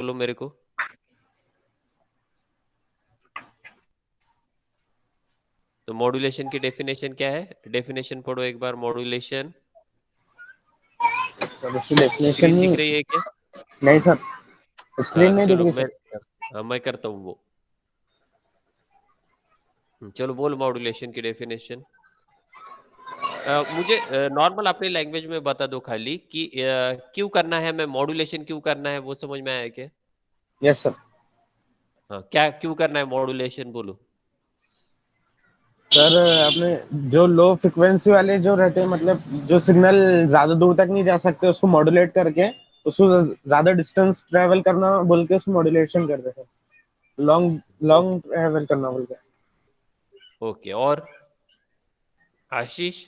बोलो मेरे को। तो मॉड्यूलेशन की डेफिनेशन क्या है? डेफिनेशन पढ़ो एक बार, मॉड्यूलेशन। सर उसकी डेफिनेशन स्क्रीन दिख रही है क्या? नहीं सर, स्क्रीन नहीं दिख चलो रही मैं, सर। हाँ मैं करता हूँ वो। चलो बोल मॉड्यूलेशन की डेफिनेशन। मुझे नॉर्मल अपनी लैंग्वेज में बता दो खाली कि क्यों करना है, मैं मॉड्यूलेशन क्यों करना है वो समझ में आया क्या? Yes sir. हाँ, क्या क्यों करना है मॉड्यूलेशन बोलो। सर आपने जो लो फ्रिक्वेंसी वाले जो रहते हैं, मतलब जो सिग्नल ज्यादा दूर तक नहीं जा सकते, उसको मॉड्यूलेट करके उसको ज्यादा डिस्टेंस ट्रेवल करना बोल के उसको मॉड्यूलेशन करते हैं। लॉन्ग लॉन्ग ट्रेवल करना बोल के। ओके, और आशीष?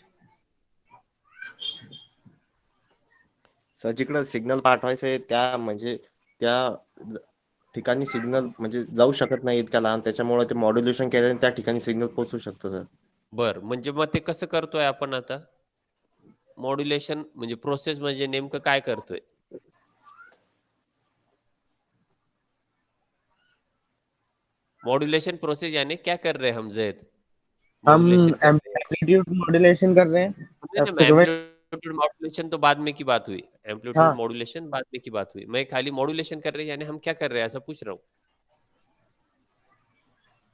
सर जिकडं सिग्नल पाठवायचं आहे त्या म्हणजे त्या ठिकाणी सिग्नल म्हणजे जाऊ शकत नाही इतक्या लांब, त्याच्यामुळे ते मॉड्युलेशन केल्याने त्या ठिकाणी सिग्नल पोहोचू शकतो सर. बर, म्हणजे मग ते कसं करतोय आपण आता? मॉड्युलेशन म्हणजे प्रोसेस म्हणजे नेमकं काय करतोय? मॉड्यूलेशन प्रोसेस यानी क्या कर रहे हैं हम जैद? हम मॉड्यूलेशन कर रहे हैं। एम्पलीट्यूड मॉड्यूलेशन कर रहे हैं नहीं, फ्रिक्वेंस। एम्पलीट्यूड मॉड्यूलेशन तो बाद में की बात हुई। एम्पलीट्यूड हाँ, मॉड्यूलेशन बाद में की बात हुई, मैं खाली मॉड्यूलेशन कर रहे हैं यानी हम क्या कर रहे हैं ऐसा पूछ रहा हूँ।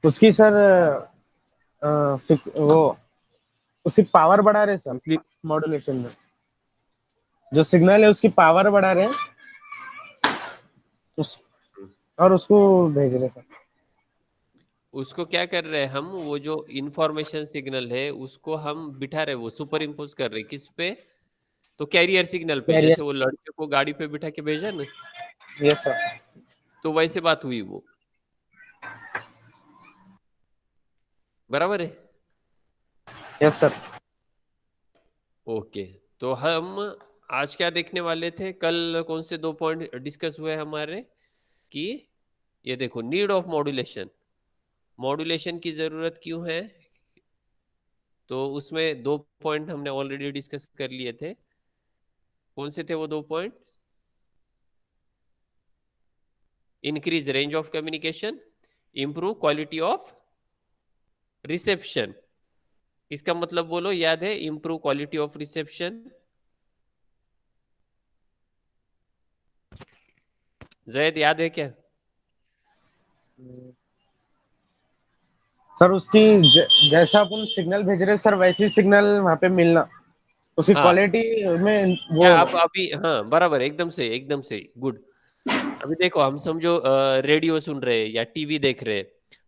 उसकी सर वो उसकी पावर बढ़ा रहे सर कुठली मॉड्यूलेशन में। जो सिग्नल है उसकी पावर बढ़ा रहे हैं उस, और उसको भेज रहे हैं सर। उसको क्या कर रहे हैं हम, वो जो इंफॉर्मेशन सिग्नल है उसको हम बिठा रहे, वो सुपर इम्पोज कर रहे किस पे? तो कैरियर सिग्नल पे, कैरियर। जैसे वो लड़के को गाड़ी पे बिठा के भेजा ना, यस सर। तो वैसे बात हुई वो। बराबर है। Yes sir. ओके, तो हम आज क्या देखने वाले थे? कल कौन से दो पॉइंट डिस्कस हुए हमारे कि ये देखो, नीड ऑफ मॉड्यूलेशन। मॉड्यूलेशन की जरूरत क्यों है? तो उसमें दो पॉइंट हमने ऑलरेडी डिस्कस कर लिए थे। कौन से थे वो दो point? Increase range of communication, improve quality of reception. इसका मतलब बोलो, याद है? Improve quality of reception. Zaid याद है क्या? सर उसकी जैसा अपन सिग्नल भेज रहे हैं सर, वैसी सिग्नल वहां पे मिलना, उसकी हाँ, क्वालिटी में वो क्या होना। अब अभी, हाँ बराबर, एकदम से गुड। अभी देखो, हम समझो रेडियो सुन रहे हैं या टीवी देख रहे हैं,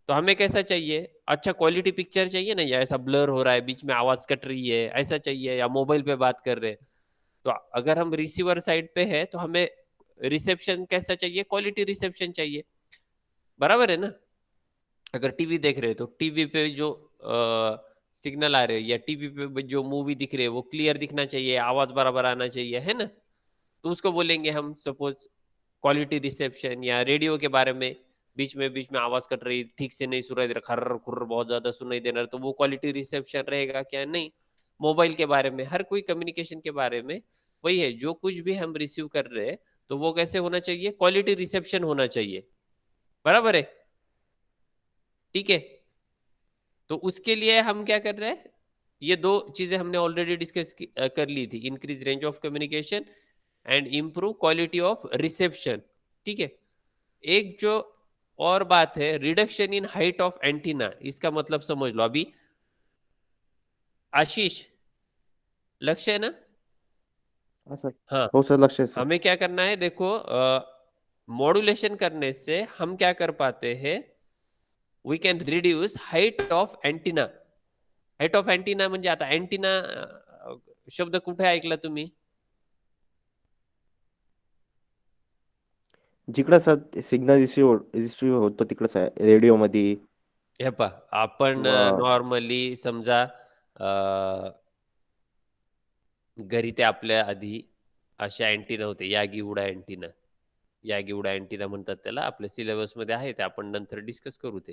तो हमें कैसा चाहिए? अच्छा क्वालिटी पिक्चर चाहिए ना, या ऐसा ब्लर हो रहा है, बीच में आवाज कट रही है, ऐसा चाहिए? या मोबाइल पे बात कर रहे हैं, तो अगर हम रिसीवर साइड पे है तो हमें रिसेप्शन कैसा चाहिए? क्वालिटी रिसेप्शन चाहिए। बराबर है ना? अगर टीवी देख रहे हैं तो टीवी पे जो सिग्नल आ रहे हैं, या टीवी पे जो मूवी दिख रही है वो क्लियर दिखना चाहिए, आवाज बराबर आना चाहिए, है ना? तो उसको बोलेंगे हम सपोज क्वालिटी रिसेप्शन। या रेडियो के बारे में, बीच में आवाज कट रही, ठीक से नहीं सुनाई दे रहा, खर्र खुर्र बहुत ज्यादा सुनाई दे रहा, तो वो क्वालिटी रिसेप्शन रहेगा क्या? नहीं। मोबाइल के बारे में, हर कोई कम्युनिकेशन के बारे में वही है, जो कुछ भी हम रिसीव कर रहे हैं तो वो कैसे होना चाहिए? क्वालिटी रिसेप्शन होना चाहिए। बराबर है? ठीक है। तो उसके लिए हम क्या कर रहे हैं? ये दो चीजें हमने ऑलरेडी डिस्कस कर ली थी, increase range of communication and improve quality of reception. ठीक है। एक जो और बात है, reduction in height of antenna. इसका मतलब समझ लो अभी। आशीष, लक्ष्य है ना? हा सर. हाँ, हो सर, लक्ष आहे सर. हमें क्या करना है देखो, मॉड्यूलेशन करने से हम क्या कर पाते हैं? We can reduce height of antenna. Height of antenna म्हणजे, आता अँटिना शब्द कुठे ऐकला तुम्ही? जिकडं सर सिग्नल रिसिव्ह होतो तिकडंच आहे, रेडिओ मध्ये हे पहा, आपण किंवा नॉर्मली समजा घरी ते आपल्या आधी अशा अँटिना होते, Yagi Uda antenna. Yagi Uda antenna म्हणतात त्याला, आपल्या सिलेबस मध्ये आहे ते, आपण नंतर डिस्कस करू ते.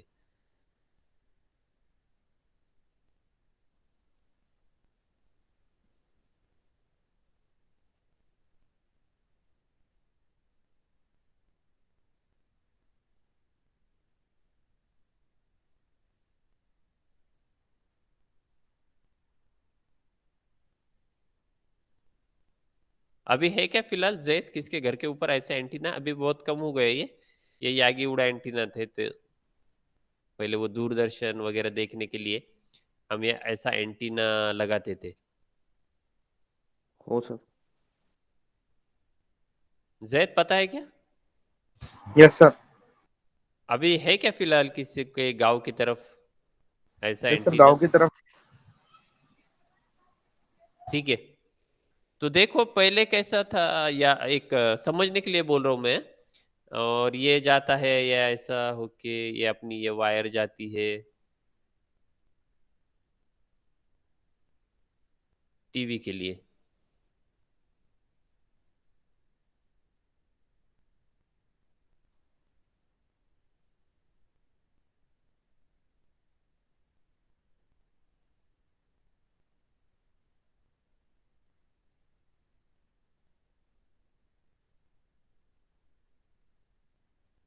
अभी है क्या फिलहाल जैद किसके घर के ऊपर ऐसे एंटीना? अभी बहुत कम हो गए ये यागी उड़ा एंटीना थे तो पहले वो दूरदर्शन वगैरह देखने के लिए हम ये ऐसा एंटीना लगाते थे। हो सर। जैद पता है क्या? Yes sir. अभी है क्या फिलहाल किसी के गांव की तरफ ऐसा यस सर, एंटीना? गांव की तरफ। ठीक है, तो देखो पहले कैसा था, या एक समझने के लिए बोल रहा हूँ मैं। और ये जाता है या ऐसा होके ये अपनी ये वायर जाती है टीवी के लिए।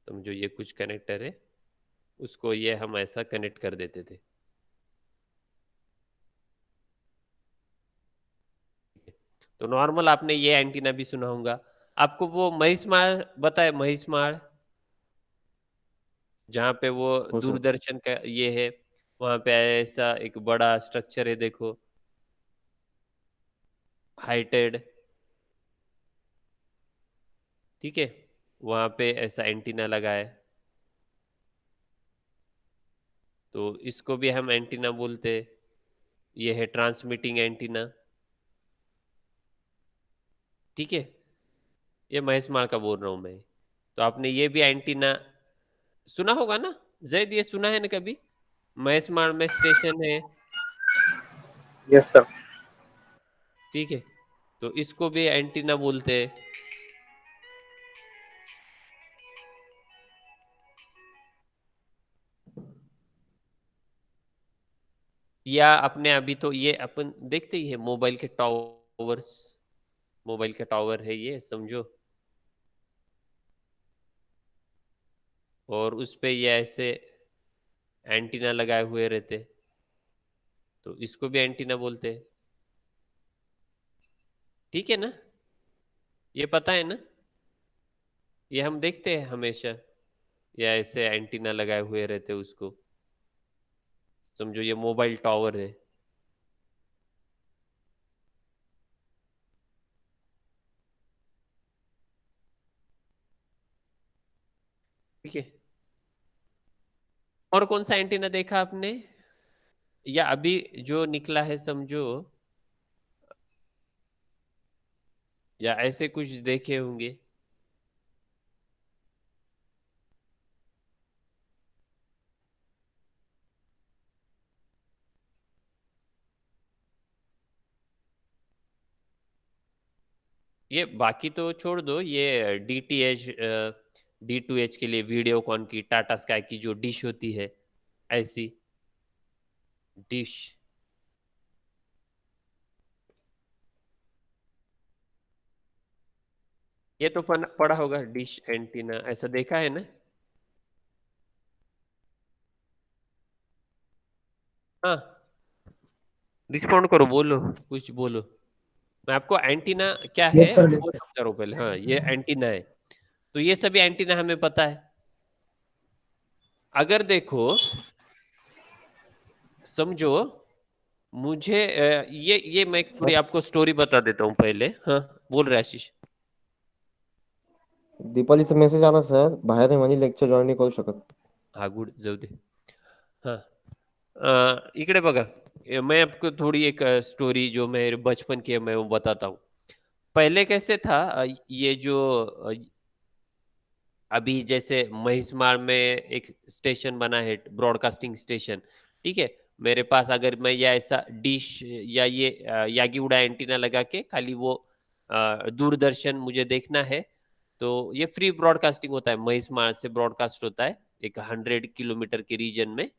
समझो ये कुछ कनेक्टर है, उसको ये हम ऐसा कनेक्ट कर देते थे। तो नॉर्मल आपने ये एंटीना भी सुना होगा। आपको वो महिषमाड़ बताए, महिषमाड़ जहाँ पे वो हो सर। दूरदर्शन का ये है, वहां पे ऐसा एक बड़ा स्ट्रक्चर है देखो, हाइटेड। ठीक है, वहां पे ऐसा एंटीना लगा है, तो इसको भी हम एंटीना बोलते हैं। ये है ट्रांसमिटिंग एंटीना। ठीक है, ये महेश का बोल रहा हूँ मैं। तो आपने ये भी एंटीना सुना होगा ना जैद, ये सुना है ना कभी? महेश में स्टेशन है। Yes sir. ठीक है, तो इसको भी एंटीना बोलते हैं। या अपने अभी तो ये अपन देखते ही है मोबाइल के टावर्स, मोबाइल का टावर है ये समझो, और उस पे ये ऐसे एंटीना लगाए हुए रहते, तो इसको भी एंटीना बोलते हैं। ठीक है ना, ये पता है ना, ये हम देखते हैं हमेशा, या ऐसे एंटीना लगाए हुए रहते उसको, समझो ये मोबाइल टावर है। ठीक है, और कौन सा एंटीना देखा आपने, या अभी जो निकला है समझो, या ऐसे कुछ देखे होंगे? ये बाकी तो छोड़ दो, ये DTH, D2H के लिए वीडियोकॉन की टाटा स्काई की जो डिश होती है, ऐसी डिश। ये तो पढ़ा होगा डिश एंटीना, ऐसा देखा है ना? हाँ, रिस्पॉन्ड करो, बोलो, कुछ बोलो। मैं आपको एंटीना क्या है यस सर। वो समझा रहा हूँ पहले। हाँ, ये एंटीना है, तो ये सभी एंटीना हमें पता है। अगर देखो समझो, मुझे ये मैं थोड़ी सर आपको स्टोरी बता देता हूँ पहले। हाँ, बोल रहे आशीष? दीपालीचा मेसेज आला सर, बाहेर आहे म्हणे, लेक्चर जॉईन नाही करू शकत. हा गुड, जाऊ दे। हाँ, इकडे बघा, मैं आपको थोड़ी एक स्टोरी जो मेरे बचपन की है मैं वो बताता हूँ। पहले कैसे था, ये जो अभी जैसे महिसमाड़ में एक स्टेशन बना है, ब्रॉडकास्टिंग स्टेशन। ठीक है, मेरे पास अगर मैं ये ऐसा डिश या ये यागी उड़ा एंटीना लगा के खाली वो दूरदर्शन मुझे देखना है, तो ये फ्री ब्रॉडकास्टिंग होता है, महिसमाड़ से ब्रॉडकास्ट होता है एक 100 किलोमीटर के रीजन में,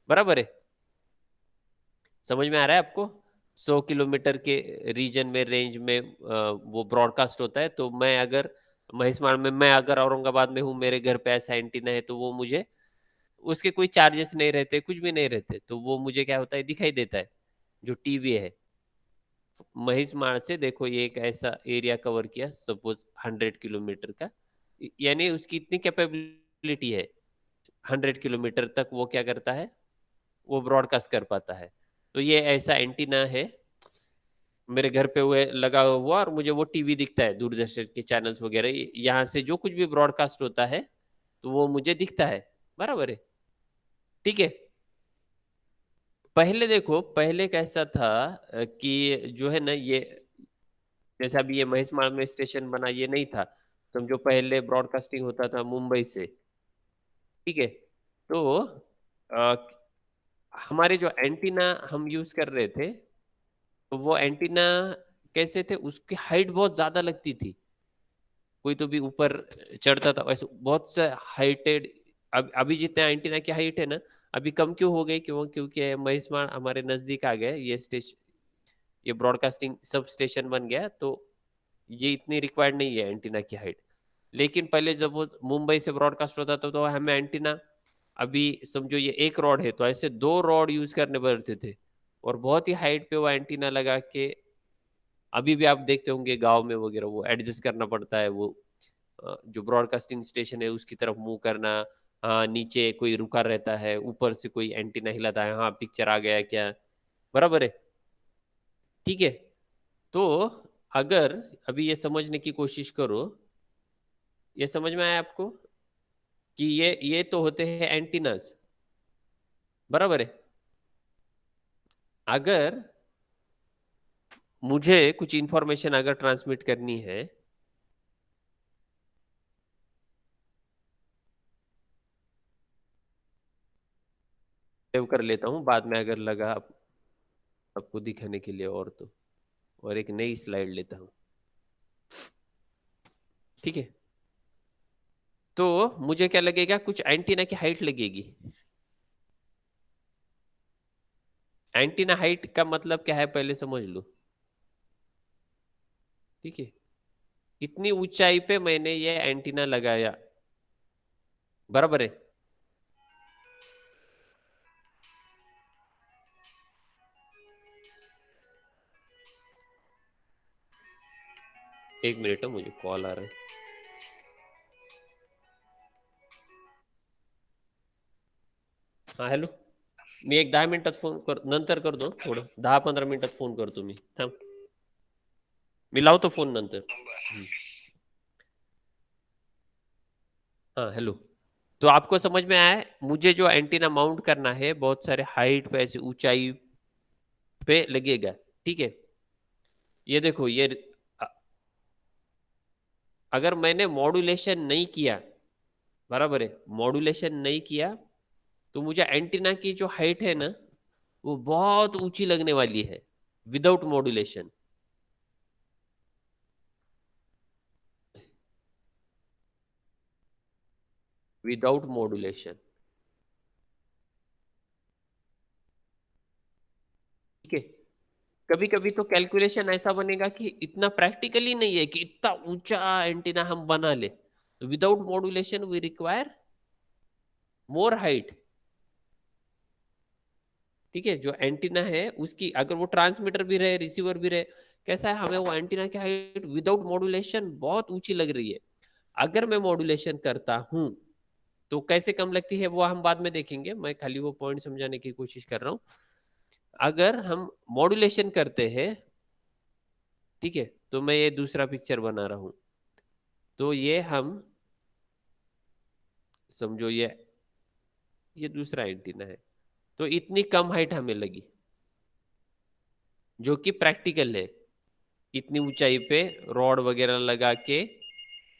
बराबर है? समझ में आ रहा है आपको? 100 किलोमीटर के रीजन में, रेंज में वो ब्रॉडकास्ट होता है। तो मैं अगर महिसमाड़ में, मैं अगर औरंगाबाद में हूँ, मेरे घर पे ऐसा एंटीना है, तो वो मुझे, उसके कोई चार्जेस नहीं रहते, कुछ भी नहीं रहते, तो वो मुझे क्या होता है, दिखाई देता है, जो टीवी है महिषमाड़ से देखो ये एक ऐसा एरिया कवर किया, सपोज 100 किलोमीटर का, यानी उसकी इतनी कैपेबिलिटी है 100 किलोमीटर तक वो क्या करता है, वो ब्रॉडकास्ट कर पाता है। तो ये ऐसा एंटीना है मेरे घर पे हुए लगा हुआ, और मुझे वो टीवी दिखता है, दूरदर्शन के चैनल्स वगैरह, यहाँ से जो कुछ भी ब्रॉडकास्ट होता है तो वो मुझे दिखता है, बराबर है, ठीक है। पहले देखो, पहले कैसा था कि जो है ना, ये जैसे अभी ये महिषमाड़ में स्टेशन बना, ये नहीं था, समझो पहले ब्रॉडकास्टिंग होता था मुंबई से, ठीक है। तो अ, हमारे जो एंटीना हम यूज कर रहे थे, तो वो एंटीना कैसे थे, उसकी हाइट बहुत ज्यादा लगती थी, कोई तो भी ऊपर चढ़ता था वैसे बहुत से हाइटेड। अब अभी जितने एंटीना की हाइट है ना, अभी कम क्यों हो गई, क्योंकि महिषमाड़ हमारे नजदीक आ गया, ये स्टेशन, ये ब्रॉडकास्टिंग सब स्टेशन बन गया, तो ये इतनी रिक्वायर्ड नहीं है एंटीना की हाइट। लेकिन पहले जब वो मुंबई से ब्रॉडकास्ट होता था तो हमें एंटीना, अभी समझो ये एक रॉड है तो ऐसे दो रॉड यूज करने पड़ते थे, और बहुत ही हाइट पे वो एंटीना लगा के, अभी भी आप देखते होंगे गांव में वगैरह वो एडजस्ट करना पड़ता है, वो जो ब्रॉडकास्टिंग स्टेशन है उसकी तरफ मुंह करना, हाँ नीचे कोई रुका रहता है, ऊपर से कोई एंटीना हिलाता है, हाँ पिक्चर आ गया क्या, बराबर है, ठीक है। तो अगर अभी ये समझने की कोशिश करो, ये समझ में आया आपको कि ये तो होते हैं एंटीनास, बराबर है। अगर मुझे कुछ इंफॉर्मेशन अगर ट्रांसमिट करनी है, सेव कर लेता हूं, बाद में अगर लगा आपको दिखाने के लिए और तो, और एक नई स्लाइड लेता हूं, ठीक है। तो मुझे क्या लगेगा, कुछ एंटीना की हाइट लगेगी। एंटीना हाइट का मतलब क्या है पहले समझ लो, ठीक है। इतनी ऊंचाई पे मैंने ये एंटीना लगाया, बराबर है। एक मिनट है, मुझे कॉल आ रहा है। हा हॅलो, मी एक 10 मिनिटात फोन कर, नंतर करतो, थोडं 10-15 मिनिटात फोन करतो मी, थांब, मी लावतो फोन नंतर। हाँ हेलो। तो आपको समझ में आया है, मुझे जो एंटीना माउंट करना है बहुत सारे हाइट पे, ऐसे ऊंचाई पे लगेगा, ठीक है। ये देखो, ये अगर मैंने मॉड्यूलेशन नहीं किया, बराबर है, मॉड्यूलेशन नहीं किया, तो मुझे एंटीना की जो हाइट है ना, वो बहुत ऊंची लगने वाली है, विदाउट मॉड्यूलेशन। विदाउट मॉड्यूलेशन, ठीक है। कभी कभी तो कैलकुलेशन ऐसा बनेगा कि इतना प्रैक्टिकली नहीं है कि इतना ऊंचा एंटीना हम बना ले, without modulation we require more height, ठीक है। जो एंटीना है उसकी अगर वो ट्रांसमीटर भी रहे, रिसीवर भी रहे, कैसा है, हमें वो एंटीना की हाइट विदाउट मॉड्यूलेशन बहुत ऊंची लग रही है। अगर मैं मॉड्यूलेशन करता हूं तो कैसे कम लगती है वो हम बाद में देखेंगे, मैं खाली वो पॉइंट समझाने की कोशिश कर रहा हूं। अगर हम मॉड्यूलेशन करते हैं, ठीक है, तो मैं ये दूसरा पिक्चर बना रहा हूं, तो ये हम समझो ये दूसरा एंटीना है, तो इतनी कम हाइट हमें लगी, जो कि प्रैक्टिकल है। इतनी ऊंचाई पे रॉड वगैरह लगा के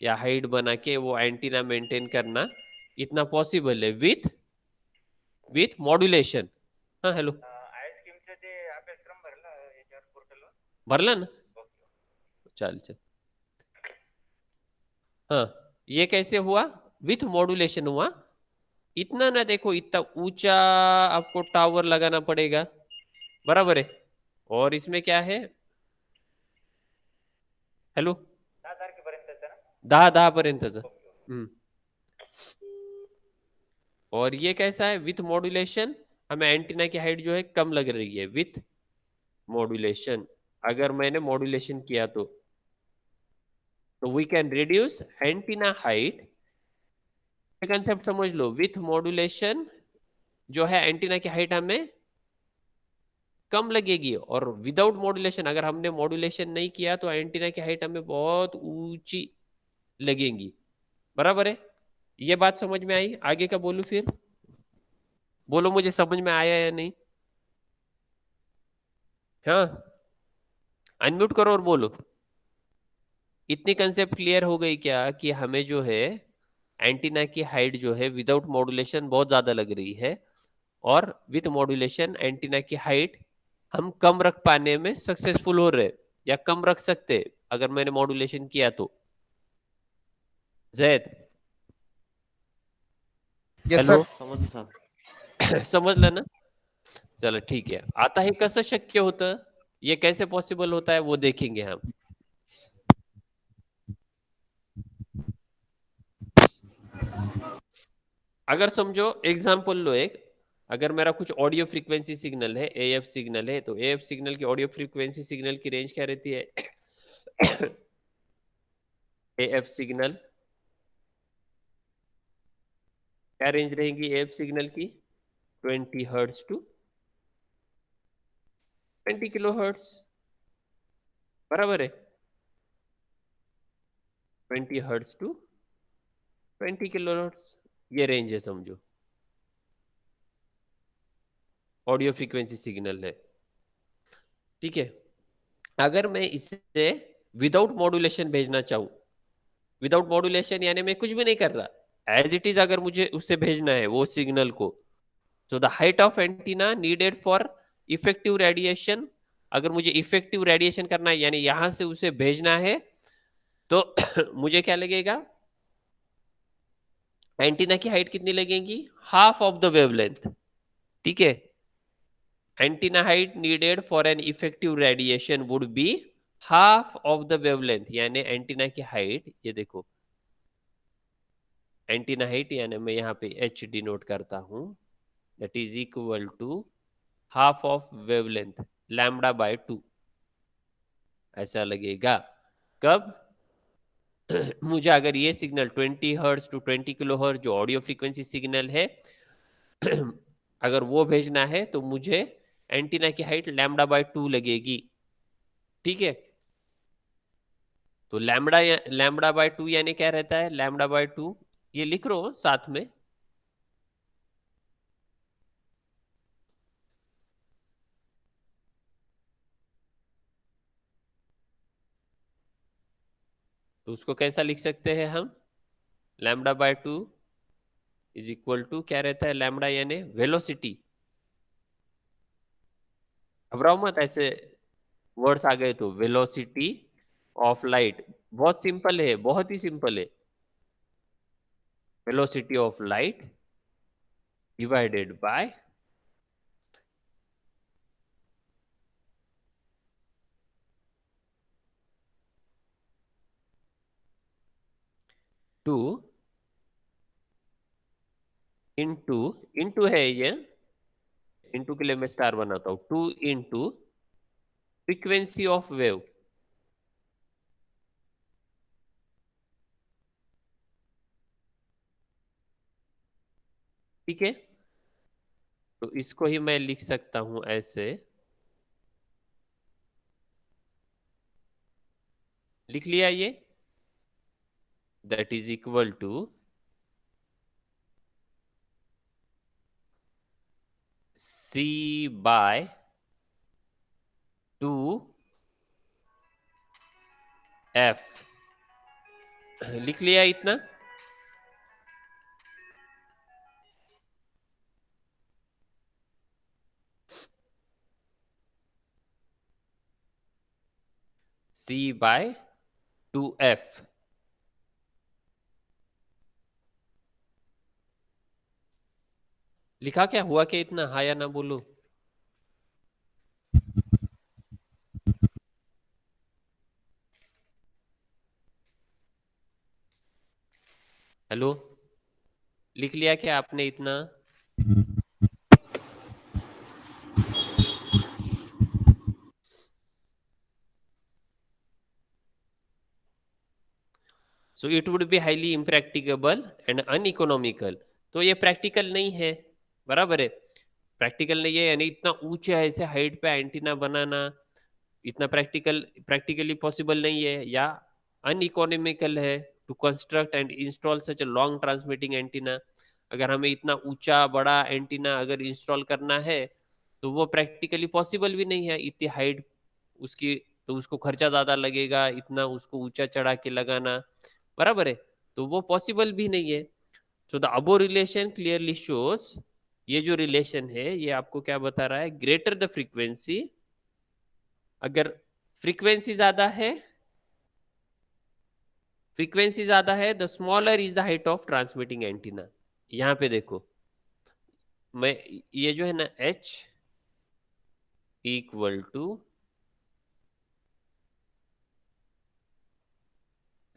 या हाइट बना के वो एंटीना मेंटेन करना इतना पॉसिबल है विथ मॉड्यूलेशन। हाँ हेलो, भरला ना, चल चल, हाँ, ये कैसे हुआ, विथ मॉड्यूलेशन हुआ। इतना ना देखो, इतना ऊंचा आपको टावर लगाना पड़ेगा, बराबर है। और इसमें क्या है, हॅलो, 10 पर्यंतच। और ये कैसा है, विथ मॉड्यूलेशन, हमें एंटीना की हाइट जो है कम लग रही है विथ मॉड्यूलेशन, अगर मैंने मॉड्यूलेशन किया तो we can reduce antenna height. Concept समझ लो, विथ मॉड्यूलेशन जो है एंटीना की हाइट हमें कम लगेगी, और विदाउट मॉड्यूलेशन, अगर हमने मॉड्यूलेशन नहीं किया तो एंटीना की हाइट हमें बहुत ऊंची लगेगी। बराबर है? ये बात समझ में आई? आगे का बोलूं फिर? बोलो मुझे समझ में आया या नहीं? हाँ, अनम्यूट करो और बोलो। इतनी कंसेप्ट क्लियर हो गई क्या कि हमें जो है एंटीना की हाइट जो है विदाउट मॉड्यूलेशन बहुत ज्यादा लग रही है, और विथ मॉड्यूलेशन एंटीना की हाइट हम कम रख पाने में सक्सेसफुल हो रहे, या कम रख सकते अगर मैंने मॉड्यूलेशन किया तो। Zaid, yes hello sir. समजलं सर. समजलं ना? चलो ठीक है. आता हे कसं शक्य होतं, ये कैसे पॉसिबल होता है वो देखेंगे हम. अगर समझो एग्जाम्पल लो एक, अगर मेरा कुछ ऑडियो फ्रीक्वेंसी सिग्नल है, एएफ सिग्नल है, तो एएफ सिग्नल की ऑडियो फ्रीक्वेंसी सिग्नल की रेंज क्या रहती है? एएफ सिग्नल क्या रेंज रहेगी एएफ सिग्नल की? 20 हर्ट्ज टू 20 किलो हर्ट्ज. बराबर है? 20 हर्ट्ज टू 20 किलो हर्ट्ज, ये रेंज है समझो, ऑडियो फ्रीक्वेंसी सिग्नल है. ठीक है. अगर मैं इसे विदाउट मॉड्यूलेशन भेजना चाहूं, विदाउट मॉड्यूलेशन यानी मैं कुछ भी नहीं कर रहा, एज इट इज अगर मुझे उससे भेजना है वो सिग्नल को, so the height of antenna needed for effective radiation, अगर मुझे इफेक्टिव रेडिएशन करना है यानी यहां से उसे भेजना है, तो मुझे क्या लगेगा? एंटीना की हाइट कितनी लगेगी? Half of the wavelength. ठीक है. Antenna height needed for an effective radiation would be half of the wavelength, यानी एंटीना की हाइट, ये देखो एंटीना हाइट यानी मैं यहाँ पे एच डिनोट करता हूं, that is equal to half of wavelength lambda by 2. ऐसा लगेगा कब? मुझे अगर ये signal 20 hertz to 20 kilo hertz जो ऑडियो फ्रीक्वेंसी सिग्नल है अगर वो भेजना है तो मुझे एंटीना की हाइट लैम्बडा बाय 2 लगेगी. ठीक है. तो लैम्बडा बाय 2 यानी क्या रहता है? लैम्बडा बाय 2 ये लिख रो साथ में, तो उसको कैसा लिख सकते हैं हम? Lambda by 2 is equal to क्या रहता है? लैम्बडा यानी वेलोसिटी. घबराओ मत, ऐसे वर्ड्स आ गए तो वेलोसिटी ऑफ लाइट, बहुत सिंपल है, बहुत ही सिंपल है. Velocity of light divided by two into, into है ये, इंटू के लिए मैं स्टार बनाता हूं, 2 इंटू फ्रीक्वेंसी ऑफ वेव. ठीक है. तो इसको ही मैं लिख सकता हूं ऐसे, लिख लिया ये, that is equal to C by 2 F. लिख लिया इतना. C by 2 F. लिखा क्या? हुआ क्या इतना? हाँ या ना बोलो. हेलो, लिख लिया क्या आपने इतना? So it would be highly impracticable and uneconomical. तो ये प्रैक्टिकल नहीं है, बराबर है, प्रैक्टिकल नहीं है, यानी इतना ऊंचे ऐसे हाइट पे एंटीना बनाना इतना प्रैक्टिकली पॉसिबल नहीं है, या अनइकोनॉमिकल है to construct and install such a long transmitting antenna. अगर हमें इतना ऊंचा बड़ा एंटीना अगर इंस्टॉल करना है तो वो प्रैक्टिकली पॉसिबल भी नहीं है, इतनी हाइट उसकी, तो उसको खर्चा ज्यादा लगेगा, इतना उसको ऊंचा चढ़ा के लगाना, बराबर है, तो वो पॉसिबल भी नहीं है। So the above relation clearly shows, ये जो रिलेशन है ये आपको क्या बता रहा है, ग्रेटर द फ्रीक्वेंसी, अगर फ्रीक्वेंसी ज्यादा है, फ्रीक्वेंसी ज्यादा है, the smaller is the height of transmitting antenna. यहां पे देखो, मैं ये जो है ना h इक्वल टू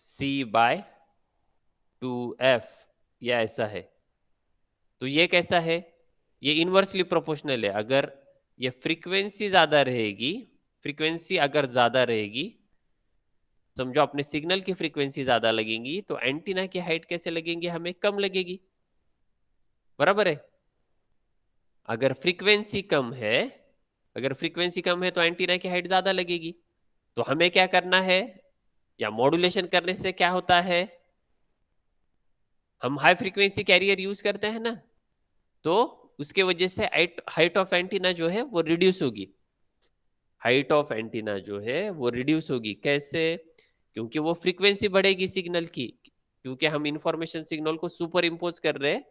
C/2f, या ऐसा है, तो ये कैसा है, ये इनवर्सली प्रोपोर्शनल है। अगर ये फ्रीक्वेंसी ज्यादा रहेगी, फ्रीक्वेंसी अगर ज्यादा रहेगी, समझो अपने सिग्नल की फ्रीक्वेंसी ज्यादा लगेगी, तो एंटीना की हाइट कैसे लगेंगी, हमें कम लगेगी, बराबर है। अगर फ्रीक्वेंसी कम है, अगर फ्रीक्वेंसी कम है तो एंटीना की हाइट ज्यादा लगेगी। तो हमें क्या करना है, या मॉड्यूलेशन करने से क्या होता है, हम हाई फ्रीक्वेंसी कैरियर यूज करते हैं ना, तो उसके वजह से हाइट ऑफ एंटीना जो है वो रिड्यूस होगी, हाइट ऑफ एंटीना जो है वो रिड्यूस होगी, कैसे, क्योंकि वो फ्रीक्वेंसी बढ़ेगी सिग्नल की, क्योंकि हम इंफॉर्मेशन सिग्नल को सुपर इम्पोज कर रहे हैं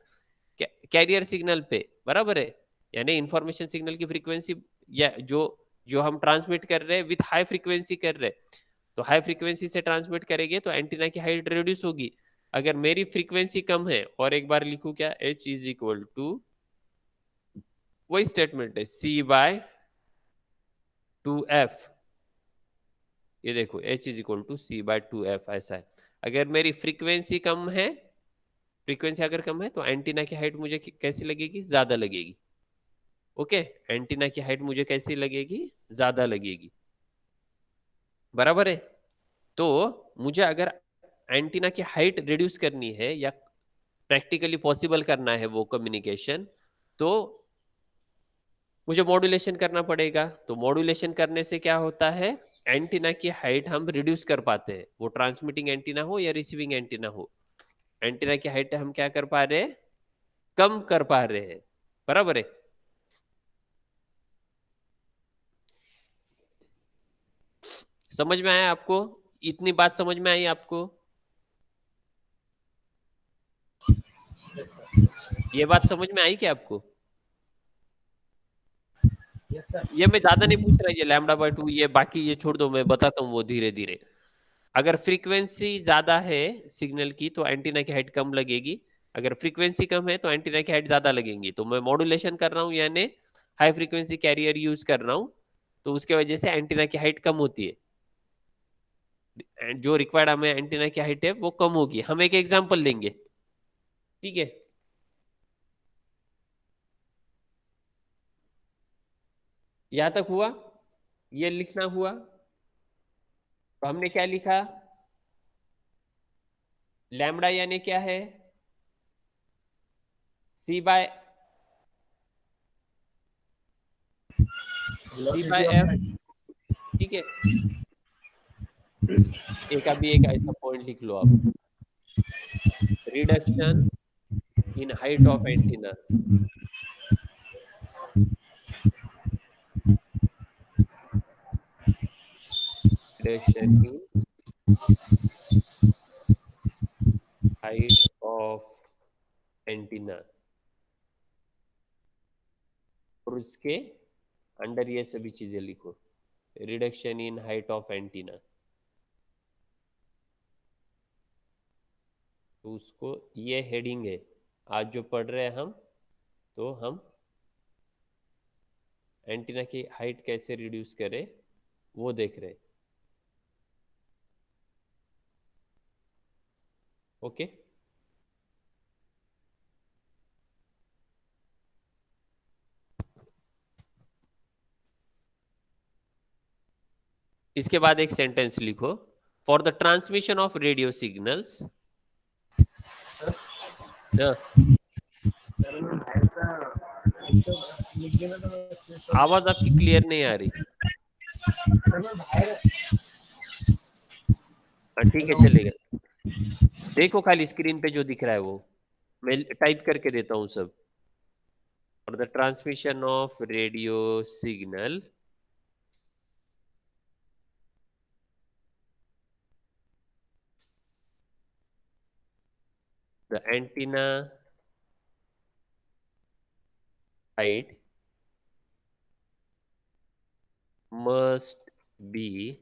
कैरियर सिग्नल पे, बराबर है, यानी इंफॉर्मेशन सिग्नल की फ्रीक्वेंसी, या जो जो हम ट्रांसमिट कर रहे हैं विथ हाई फ्रीक्वेंसी कर रहे हैं, तो हाई फ्रीक्वेंसी से ट्रांसमिट करेंगे तो एंटीना की हाइट रिड्यूस होगी। अगर मेरी फ्रीक्वेंसी कम है, और एक बार लिखूं क्या, h इज इक्वल टू, वही स्टेटमेंट है, C/2f, ये देखो h is equal to C/2f, ऐसा है। अगर मेरी फ्रीक्वेंसी कम है, फ्रीक्वेंसी अगर कम है तो एंटीना की हाइट मुझे कैसी लगेगी, ज्यादा लगेगी, ओके, एंटीना की हाइट मुझे कैसी लगेगी, ज्यादा लगेगी, बराबर है। तो मुझे अगर एंटीना की हाइट रिड्यूस करनी है या प्रैक्टिकली पॉसिबल करना है वो कम्युनिकेशन, तो मुझे मॉड्यूलेशन करना पड़ेगा। तो मॉड्यूलेशन करने से क्या होता है, एंटीना की हाइट हम रिड्यूस कर पाते हैं, वो ट्रांसमिटिंग एंटीना हो या रिसीविंग एंटीना हो, एंटीना की हाइट हम क्या कर पा रहे हैं, कम कर पा रहे हैं, बराबर है। समझ में आया आपको, इतनी बात समझ में आई आपको, ये बात समझ में आई क्या आपको? ये मैं ज्यादा नहीं पूछ रहा, ये λ/2 ये बाकी ये छोड़ दो, मैं बताता हूँ वो धीरे धीरे। अगर फ्रीक्वेंसी ज्यादा है सिग्नल की तो एंटीना की हाइट कम लगेगी, अगर फ्रीक्वेंसी कम है तो एंटीना की हाइट ज्यादा लगेंगी। तो मैं मॉड्यूलेशन कर रहा हूँ यानी हाई फ्रीक्वेंसी कैरियर यूज कर रहा हूँ, तो उसके वजह से एंटीना की हाइट कम होती है, जो रिक्वायर्ड हमें एंटीना की हाइट है वो कम होगी। हम एक एग्जाम्पल लेंगे, ठीक है, यहां तक हुआ, ये लिखना हुआ, तो हमने क्या लिखा, लैम्बडा यानी क्या है, C/f, ठीक है। एक अभी एक ऐसा पॉइंट लिख लो आप, reduction in height of antenna, reduction in height of antenna, और उसके अंडर ये सभी चीजें लिखो, reduction in height of antenna, तो उसको ये हेडिंग है, आज जो पढ़ रहे हैं हम, तो हम एंटीना की हाइट कैसे रिड्यूस करें वो देख रहे हैं, ओके। इसके बाद एक सेंटेंस लिखो, for the transmission of radio signals. आवाज आपकी क्लियर नहीं आ रही। ठीक है, चलेगा। देखो खाली स्क्रीन पे जो दिख रहा है वो मैं टाइप करके देता हूँ सब। For the transmission of radio signal, the antenna height must be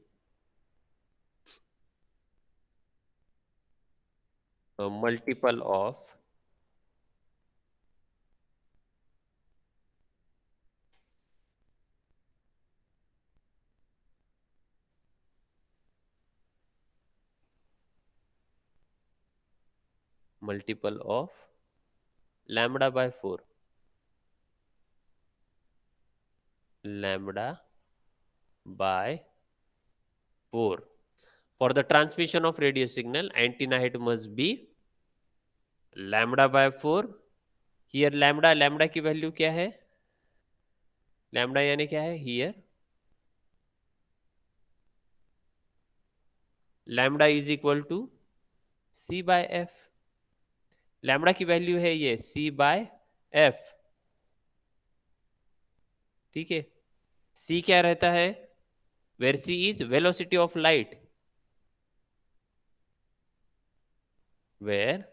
a multiple of lambda by 4. Lambda by 4. For the transmission of radio signal, antenna height must be lambda by 4. Here lambda की value क्या है? Lambda यानी क्या है? Here lambda is equal to C by F. Lambda की value है ये सी by F, ठीक है। सी क्या रहता है? Where C is velocity of light, where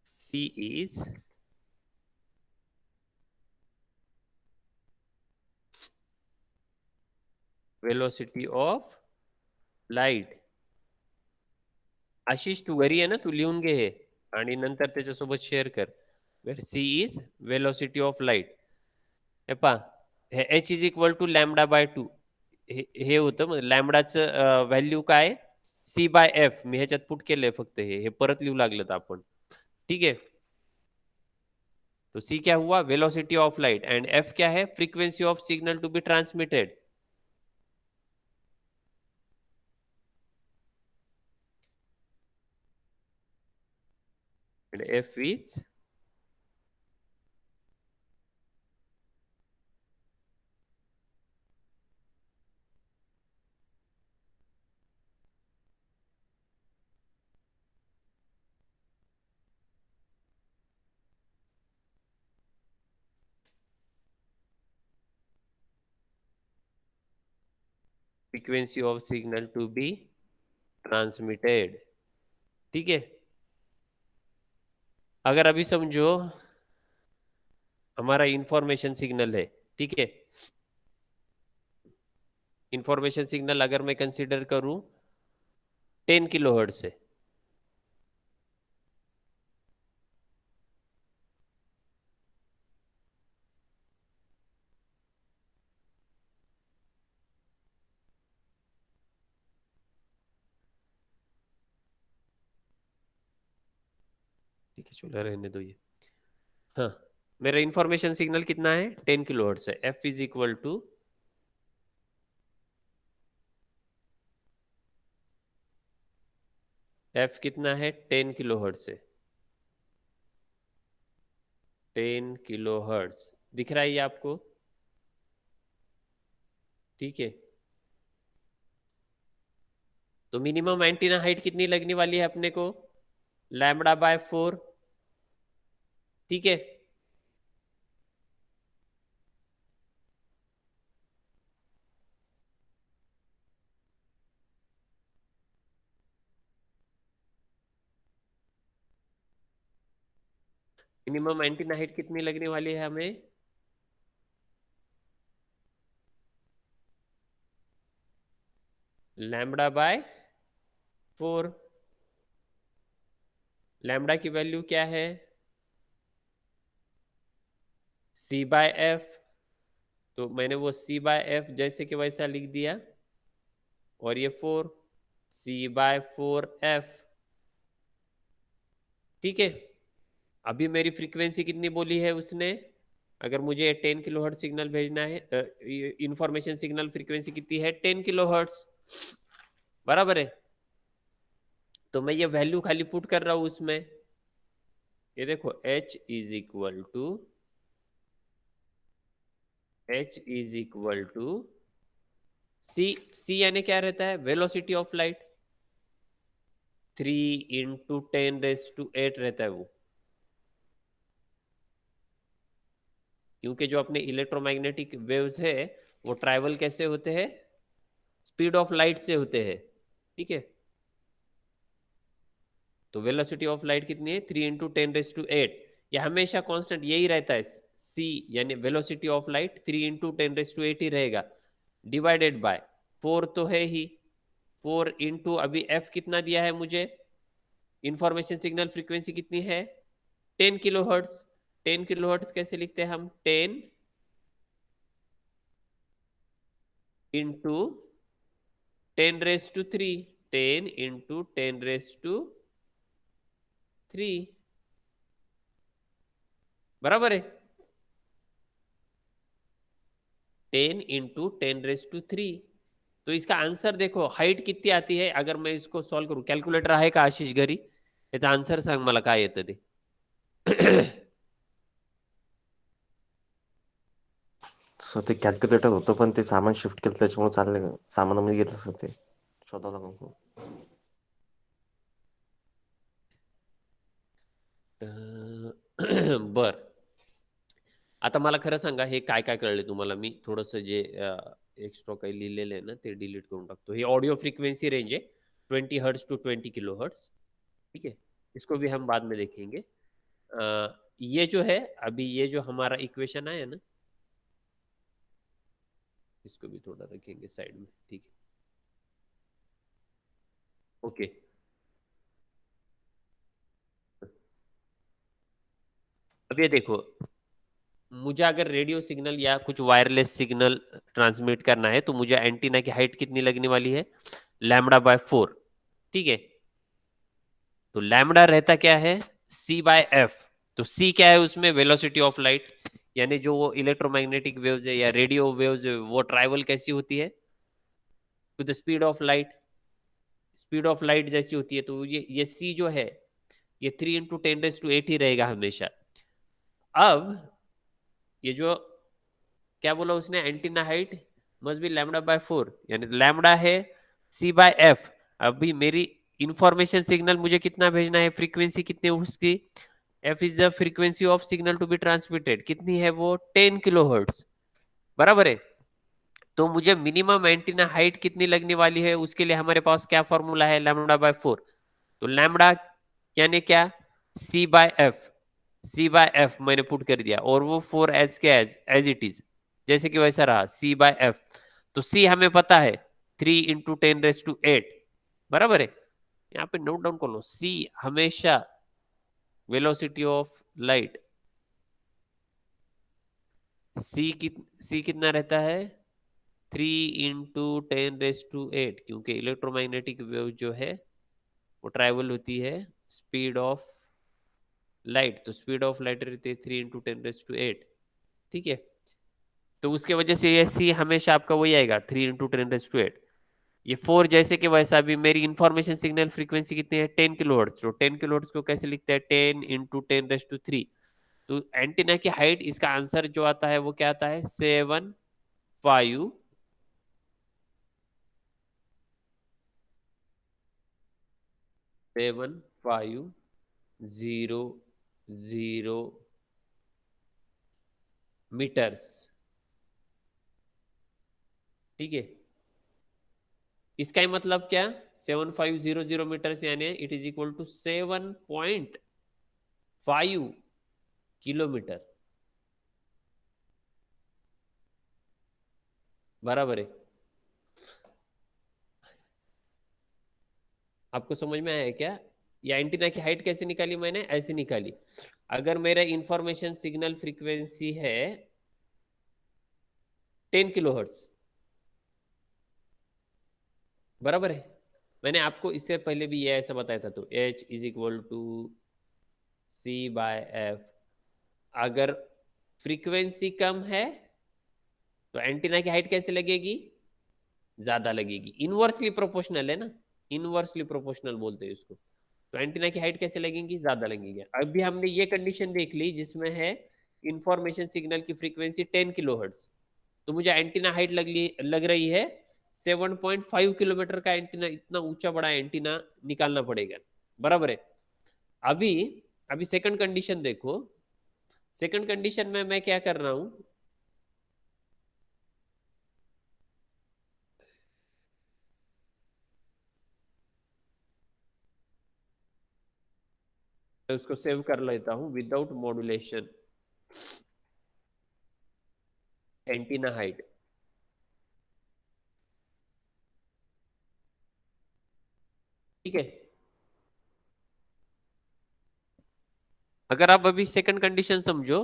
C is velocity of light. Ashish तू घरी आहे ना, तू लिहून घे हे आणि नंतर त्याच्यासोबत शेअर कर। Where C is velocity of light, हे पा हे H is equal to lambda by 2 हे होतं। मग लॅमडाचं व्हॅल्यू काय? सी बाय एफ। मी ह्याच्यात पुट केलंय फक्त हे परत लिहू लागलं आपण, ठीक है। तो सी क्या हुआ? Velocity of light, and F क्या है? Frequency of signal to be transmitted. and F is frequency of signal to be transmitted, ठीक है। अगर अभी समझो हमारा इंफॉर्मेशन सिग्नल है, ठीक है। इंफॉर्मेशन सिग्नल अगर मैं कंसीडर करूं 10 किलोहर्ट्ज से, ठीक है, चलो रहने दो ये। हाँ, मेरा इंफॉर्मेशन सिग्नल कितना है? 10 किलोहर्ट्ज है। F is equal to F कितना है? 10 किलोहर्ट्ज से 10 किलोहर्ट्ज दिख रहा है ये आपको, ठीक है। तो मिनिमम एंटीना हाइट कितनी लगने वाली है अपने को? लैम्बडा बाय 4, ठीक है। मिनिमम एंटीना हाइट कितनी लगने वाली है हमें? Lambda by 4। लैम्बडा की वैल्यू क्या है? C by F. तो मैंने वो सी बाय एफ जैसे कि वैसा लिख दिया, और ये 4 सी बाय 4 एफ, ठीक है। अभी मेरी फ्रीक्वेंसी कितनी बोली है उसने? अगर मुझे 10 किलोहर्ट्ज सिग्नल भेजना है, इंफॉर्मेशन सिग्नल फ्रीक्वेंसी कितनी है 10 किलोहर्ट्ज, बराबर है। तो मैं ये वैल्यू खाली पुट कर रहा हूं उसमें, ये देखो h इज इक्वल टू सी यानी क्या रहता है, वेलोसिटी ऑफ लाइट, 3 × 10⁸ रहता है वो, क्योंकि जो अपने इलेक्ट्रोमैग्नेटिक वेव्स है वो ट्रैवल कैसे होते हैं, स्पीड ऑफ लाइट से होते हैं, ठीक है। तो वेलोसिटी ऑफ लाइट कितनी है 3 × 10⁸, यह हमेशा कांस्टेंट यही रहता है, c यानी वेलोसिटी ऑफ लाइट 3 × 10⁸ ही रहेगा, डिवाइडेड बाय 4 तो है ही, 4 इंटू अभी f कितना दिया है मुझे, इंफॉर्मेशन सिग्नल फ्रीक्वेंसी कितनी है 10 किलोहर्ट्ज, 10 किलोहर्ट्ज कैसे लिखते हैं हम, 10 इंटू 10⁻3, 10 इंटू 10⁻3, बराबर है, 10 इंटू 10⁻3। तो इसका आंसर देखो हाइट कितनी आती है, अगर मैं इसको सॉल्व करूं, कॅल्क्युलेटर आहे का आशिष घरी, याचा आन्सर सांग मला काय येतं ते. सर ते कॅल्क्युलेटर होतं पण ते सामान शिफ्ट केलं त्याच्यामुळे चाललं, सामानामध्ये घेतलं सर ते शोधावं लागून. बर, आता मला खरं सांगा हे काय काय कळले तुम्हाला, मी थोडस जे एक्स्ट्रा काही लिहिलेलं आहे ना ते डिलीट करून टाकतो. हे ऑडियो फ्रीक्वेंसी रेंज है 20 हर्ट्ज टू 20 किलो हर्ट्ज, ठीक है, इसको भी हम बाद में देखेंगे. ये जो है अभी ये जो हमारा इक्वेशन आया ना, इसको भी थोड़ा रखेंगे साइड में, ठीक है, ओके. अब ये देखो, मुझे अगर रेडियो सिग्नल या कुछ वायरलेस सिग्नल ट्रांसमिट करना है तो मुझे एंटीना की हाइट कितनी लगने वाली है, λ/4, ठीक है. तो लैम्डा रहता क्या है c/f, तो c क्या है उसमें, वेलोसिटी ऑफ लाइट, यानी जो वो इलेक्ट्रोमैग्नेटिक वेव्स है या रेडियो वेव्स है वो ट्रैवल कैसी होती है, to the speed of light, speed of light जैसी होती है. तो ये c जो है ये 3 × 10⁸ ही रहेगा हमेशा. अब ये जो क्या बोला उसने, एंटीना हाइट मस्ट बी λ/4, यानी लैम्डा है c/f. अभी मेरी इंफॉर्मेशन सिग्नल मुझे कितना भेजना है, फ्रीक्वेंसी कितनी उसकी, f is the frequency of signal to be transmitted, कितनी है वो 10 किलोहर्ट्ज, बराबर है. तो मुझे मिनिमम एंटीना हाइट कितनी लगने वाली है, उसके लिए हमारे पास क्या फॉर्मूला है, λ/4. तो लैम्डा यानी क्या, c/f, c/f मैंने पुट कर दिया, और वो 4 एज के एज इट इज, जैसे कि वैसा रहा c/f. तो c हमें पता है 3 × 10⁸, बराबर है. यहाँ पे नोट डाउन कर लो, c हमेशा वेलोसिटी ऑफ लाइट, c कितना रहता है 3 × 10⁸, क्योंकि इलेक्ट्रोमैग्नेटिक वेव जो है वो ट्रैवल होती है स्पीड ऑफ लाइट, तो स्पीड ऑफ लाइट रहती है 3 × 10⁸, ठीक है. तो उसके वजह से ये सी हमेशा आपका वही आएगा 3 × 10⁸. ये 4 जैसे कि वैसा, भी मेरी इंफॉर्मेशन सिग्नल फ्रीक्वेंसी कितनी है 10 किलोहर्ट्ज, तो 10 किलोहर्ट्ज को कैसे लिखते हैं 10 × 10⁻3. तो एंटीना की हाइट, इसका आंसर जो आता है वो क्या आता है 750 मीटर्स, ठीक है. इसका ही मतलब क्या, 7500 मीटर्स, यानी it is equal to 7.5 kilometre, बराबर है. आपको समझ में आया क्या, या एंटीना की हाइट कैसे निकाली मैंने, ऐसे निकाली. अगर मेरा इंफॉर्मेशन सिग्नल फ्रीक्वेंसी है 10 किलोहर्ट्ज, बराबर है. मैंने आपको इससे पहले भी ये ऐसा बताया था, तो h is equal to c/f. अगर फ्रीक्वेंसी कम है तो एंटीना की हाइट कैसे लगेगी, ज्यादा लगेगी, इनवर्सली प्रोपोर्शनल है ना, इनवर्सली प्रोपोर्शनल बोलते हैं इसको। तो एंटीना की हाइट कैसे लगेगी, ज्यादा लगेगी। अभी हमने ये कंडीशन देख ली जिसमें है इंफॉर्मेशन सिग्नल की फ्रीक्वेंसी 10 किलोहर्ट्ज, तो मुझे एंटीना हाइट लग रही है 7.5 किलोमीटर का एंटीना, इतना ऊंचा बड़ा एंटीना निकालना पड़ेगा, बराबर है। अभी अभी सेकंड कंडीशन देखो, सेकंड कंडीशन में मैं क्या कर रहा हूं, मैं उसको सेव कर लेता हूं, विदाउट मॉड्यूलेशन एंटीना हाइट। ठीक है, अगर आप अभी सेकंड कंडीशन समझो,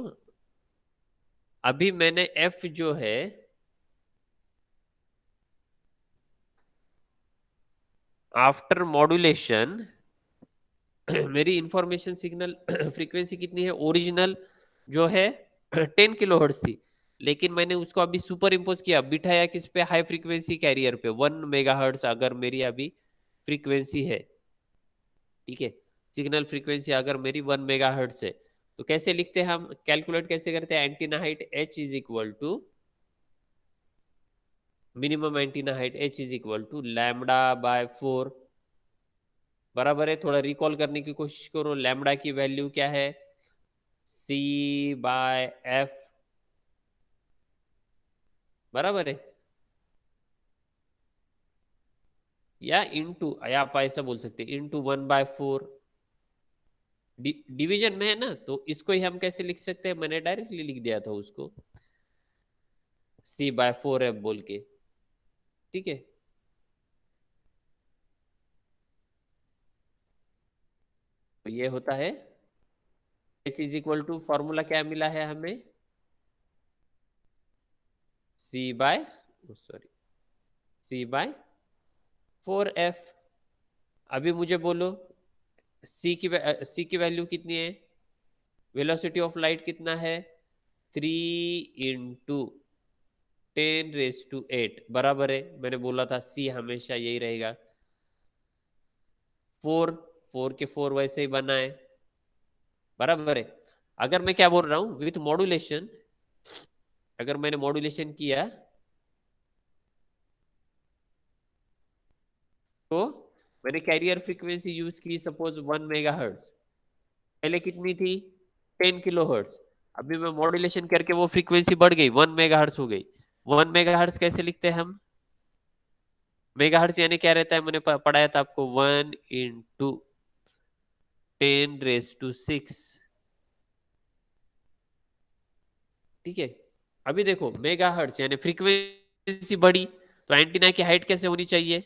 अभी मैंने एफ जो है आफ्टर मॉड्यूलेशन मेरी इंफॉर्मेशन सिग्नल फ्रीक्वेंसी कितनी है, ओरिजिनल जो है 10 किलोहर्ट्ज थी, लेकिन मैंने उसको अभी सुपर इम्पोज किया, बिठाया किस पे, हाई फ्रीक्वेंसी कैरियर पे 1 मेगाहर्ट्ज अगर मेरी अभी फ्रीक्वेंसी है, ठीक है, सिग्नल फ्रीक्वेंसी अगर मेरी 1 मेगाहर्ट्ज है, तो कैसे लिखते हैं हम, कैलकुलेट कैसे करते हैं, antenna height h is equal to minimum antenna height h is equal to lambda by 4, बराबर है। थोड़ा रिकॉल करने की कोशिश करो, लैम्डा की वैल्यू क्या है, c बाय f, बराबर है, या इंटू, या आप ऐसा बोल सकते हैं इंटू 1/4, डिवीजन में है ना, तो इसको ही हम कैसे लिख सकते हैं, मैंने डायरेक्टली लिख दिया था उसको c/4f बोल के, ठीक है। तो ये होता है h is equal to, formula क्या मिला है हमें, c/4f। अभी मुझे बोलो c की वैल्यू कितनी है, वेलोसिटी ऑफ लाइट कितना है, 3 × 10⁸ बराबर है, मैंने बोला था c हमेशा यही रहेगा, 4 के 4 वैसे ही बना है, बराबर है। अगर मैं क्या बोल रहा हूं, विथ मॉड्यूलेशन, अगर मैंने मॉड्यूलेशन किया तो मैंने कैरियर फ्रीक्वेंसी यूज की सपोज 1 मेगाहर्ट्ज, पहले कितनी थी 10 किलोहर्ट्ज, अभी मैं मॉड्यूलेशन करके वो फ्रीक्वेंसी बढ़ गई 1 मेगाहर्ट्ज हो गई। 1 मेगाहर्ट्ज कैसे लिखते हैं हम, मेगाहर्ट्ज यानी क्या रहता है, मैंने पढ़ाया था आपको 1 × 10⁶, ठीक है। अभी देखो मेगाहर्ट्ज यानी फ्रीक्वेंसी बढ़ी, तो एंटीना की हाइट कैसे होनी चाहिए,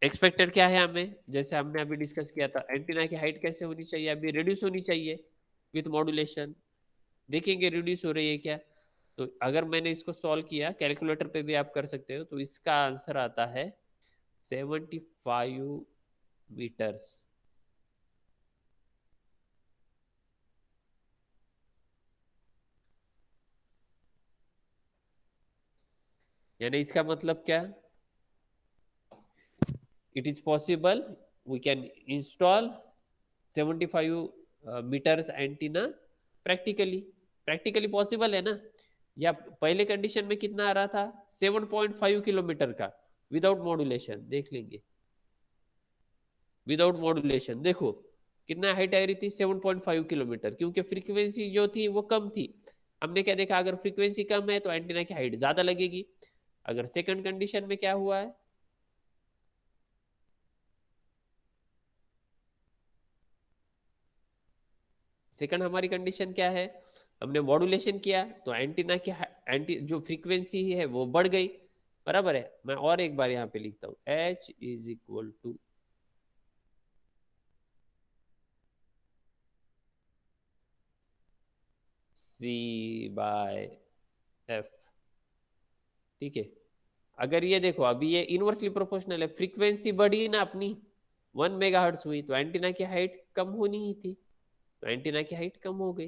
एक्सपेक्टेड क्या है हमें, जैसे हमने अभी डिस्कस किया था, एंटीना की हाइट कैसे होनी चाहिए, अभी रिड्यूस होनी चाहिए विथ मॉड्यूलेशन, देखेंगे रिड्यूस हो रही है क्या। तो अगर मैंने इसको सॉल्व किया, कैलकुलेटर पे भी आप कर सकते हो, तो इसका आंसर आता है 75 मीटर्स। यानी इसका मतलब क्या, it is possible we can install 75 metres antenna practically, practically possible है ना। या पहले कंडीशन में कितना आ रहा था, 7.5 किलोमीटर का विदाउट मॉड्यूलेशन, देख लेंगे विदाउट मॉड्यूलेशन, देखो कितना हाइट आ रही थी 7.5 किलोमीटर, क्योंकि फ्रीक्वेंसी जो थी वो कम थी। हमने क्या देखा, अगर फ्रीक्वेंसी कम है तो एंटीना की हाइट ज्यादा लगेगी। अगर सेकंड कंडीशन में क्या हुआ है, सेकंड हमारी कंडीशन क्या है, हमने मॉड्यूलेशन किया तो एंटीना की जो फ्रीक्वेंसी है वो बढ़ गई, बराबर है। मैं और एक बार यहाँ पे लिखता हूँ, h is equal to c/f, ठीक है। अगर ये देखो अभी ये इनवर्सली प्रोपोर्शनल है, फ्रीक्वेंसी बढ़ी ना अपनी 1 मेगाहर्ट्ज हुई, तो एंटीना की हाइट कम होनी ही थी, तो एंटीना की हाइट कम हो गई।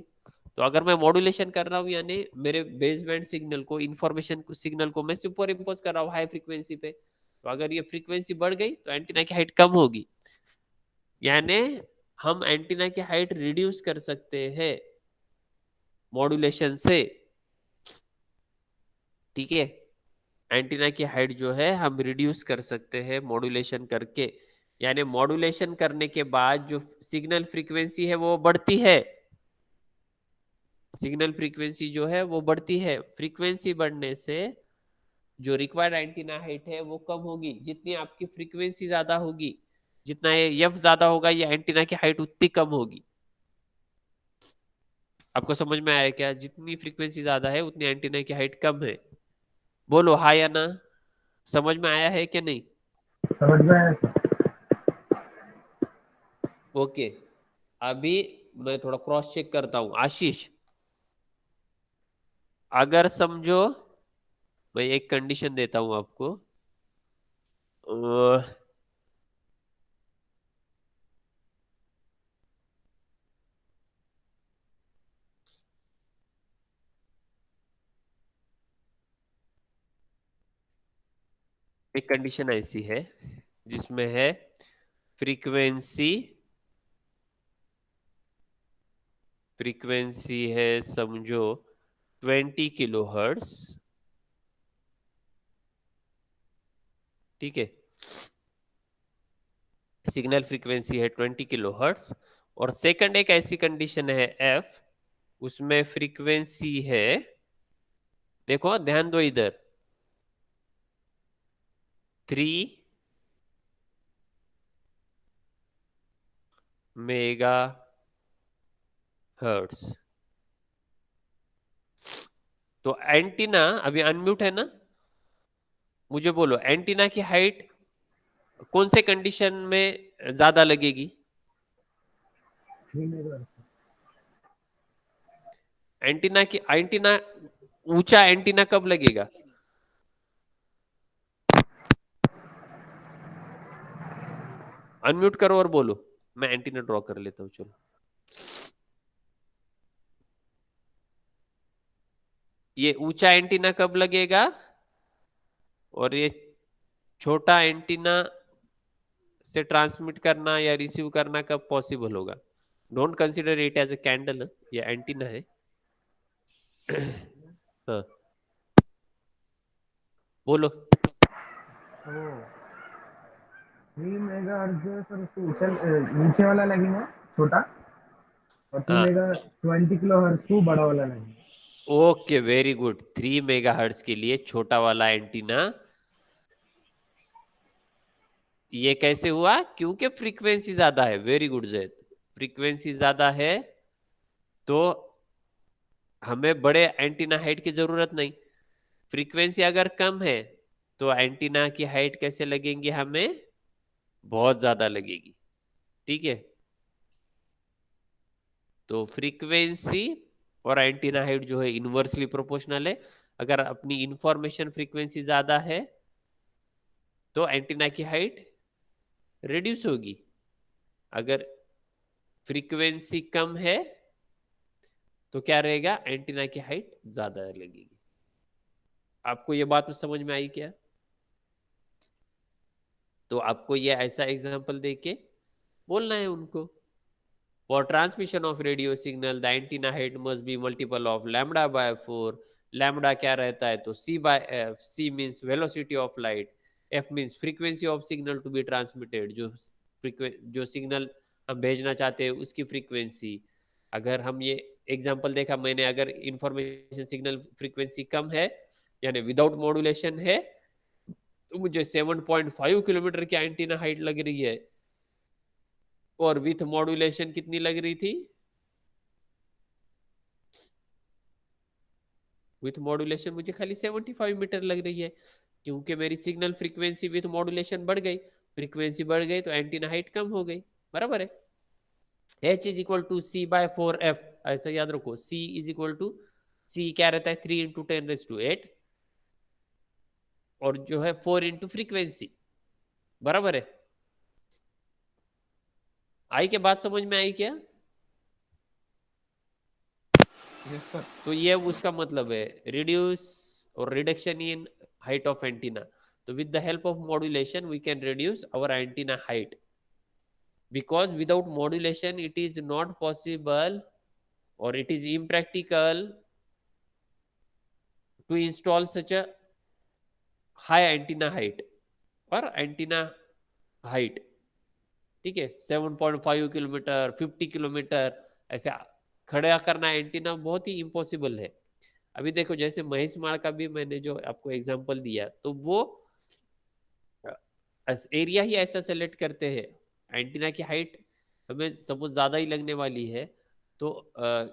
तो अगर मैं मॉड्यूलेशन कर रहा हूँ यानी मेरे बेस बैंड सिग्नल को, इंफॉर्मेशन सिग्नल को मैं सुपर इम्पोज कर रहा हूँ हाई फ्रीक्वेंसी पे, तो अगर ये फ्रीक्वेंसी बढ़ गई तो एंटीना की हाइट कम होगी। यानी हम एंटीना की हाइट रिड्यूस कर सकते हैं मॉड्यूलेशन से। ठीक है, एंटीना की हाइट जो है हम रिड्यूस कर सकते हैं मॉड्यूलेशन करके। यानी मॉड्यूलेशन करने के बाद जो सिग्नल फ्रीक्वेंसी है वो बढ़ती है, सिग्नल फ्रीक्वेंसी जो है वो बढ़ती है। फ्रीक्वेंसी बढ़ने से जो रिक्वायर्ड एंटीना हाइट है वो कम होगी। जितनी आपकी फ्रीक्वेंसी ज्यादा होगी, जितना ये एफ ज्यादा होगा, ये एंटीना की हाइट उतनी कम होगी। आपको समझ में आया क्या? जितनी फ्रीक्वेंसी ज्यादा है उतनी एंटीना की हाइट कम है। बोलो हाँ या ना, समझ में आया है कि नहीं? समझ में आया सर? ओके, अभी मैं थोड़ा क्रॉस चेक करता हूं। आशीष, अगर समझो मैं एक कंडीशन देता हूं आपको, एक कंडीशन ऐसी है जिसमें है फ्रीक्वेंसी, फ्रीक्वेंसी है समझो 20 kHz। ठीक है, सिग्नल फ्रीक्वेंसी है 20 kHz। और सेकंड एक ऐसी कंडीशन है एफ, उसमें फ्रीक्वेंसी है, देखो ध्यान दो इधर, 3 MHz। तो एंटीना अभी अनम्यूट है ना, मुझे बोलो एंटीना की हाइट कौन से कंडीशन में ज्यादा लगेगी? एंटीना ऊंचा एंटीना कब लगेगा? अनम्यूट करो और बोलो, मैं एंटीना ड्रॉ कर लेता हूं चलो। ये ऊंचा एंटीना कब लगेगा और ये छोटा एंटीना से ट्रांसमिट करना या रिसीव करना कब पॉसिबल होगा? Don't consider it as a candle, ये एंटीना है। हाँ बोलो। 3 मेगाहर्ट्ज जो है सर, उसको नीचे वाला लगेगा छोटा, और टू हाँ, मेगा 20 किलो हर्ट्ज को बड़ा वाला लगेगा। Okay very good. 3 MHz के लिए छोटा वाला एंटीना, ये कैसे हुआ? क्योंकि फ्रीक्वेंसी ज्यादा है। वेरी गुड जैद, फ्रीक्वेंसी ज्यादा है तो हमें बड़े एंटीना हाइट की जरूरत नहीं। फ्रीक्वेंसी अगर कम है तो एंटीना की हाइट कैसे लगेंगी हमें? बहुत ज्यादा लगेगी। ठीक है, तो फ्रीक्वेंसी और एंटीना हाइट जो है इनवर्सली प्रोपोर्शनल है। अगर अपनी इंफॉर्मेशन फ्रीक्वेंसी ज्यादा है तो एंटीना की हाइट रिड्यूस होगी। अगर फ्रीक्वेंसी कम है तो क्या रहेगा? एंटीना की हाइट ज्यादा लगेगी। आपको ये बात समझ में आई क्या? तो आपको ये ऐसा एग्जांपल देके बोलना है उनको, for transmission of radio signal the antenna height must be multiple of lambda by 4। Lambda क्या रहता है? तो C by F. C means velocity of light, F means frequency of signal to be transmitted, जो signal हम भेजना चाहते हैं उसकी फ्रीक्वेंसी। अगर हम ये एग्जांपल देखा मैंने, अगर इंफॉर्मेशन सिग्नल फ्रीक्वेंसी कम है यानी विदाउट मॉड्यूलेशन है, तो मुझे 7.5 किलोमीटर की एंटीना हाइट लग रही है, और विथ मॉड्यूलेशन कितनी लग रही थी? विथ मॉड्यूलेशन मुझे खाली 75 मीटर लग रही है, क्योंकि मेरी सिग्नल फ्रीक्वेंसी विथ मॉड्यूलेशन बढ़ गई। फ्रीक्वेंसी बढ़ गई तो एंटीना हाइट कम हो गई। बराबर है। H is equal to C by 4 F, ऐसा याद रखो। C is equal to, C क्या रहता है? 3 × 10⁸ और जो है 4 × फ्रीक्वेंसी। बराबर है। आई क्या बात समझ में आई क्या? Yes sir. तो ये उसका मतलब है रिड्यूस और reduction in height of antenna. तो with the help of modulation we can reduce our antenna height, because without modulation it is not possible or it is impractical to install such a high antenna height or antenna height. ठीक है, 7.5 kilometre 50 kilometre ऐसे खड़ा करना antenna बहुत ही impossible है. अभी देखो जैसे महेश माड़ का भी मैंने जो आपको एग्जांपल दिया, तो वो एरिया ही ऐसा सेलेक्ट करते हैं. एंटीना की हाइट हमें सपोज ज़्यादा ही लगने वाली है तो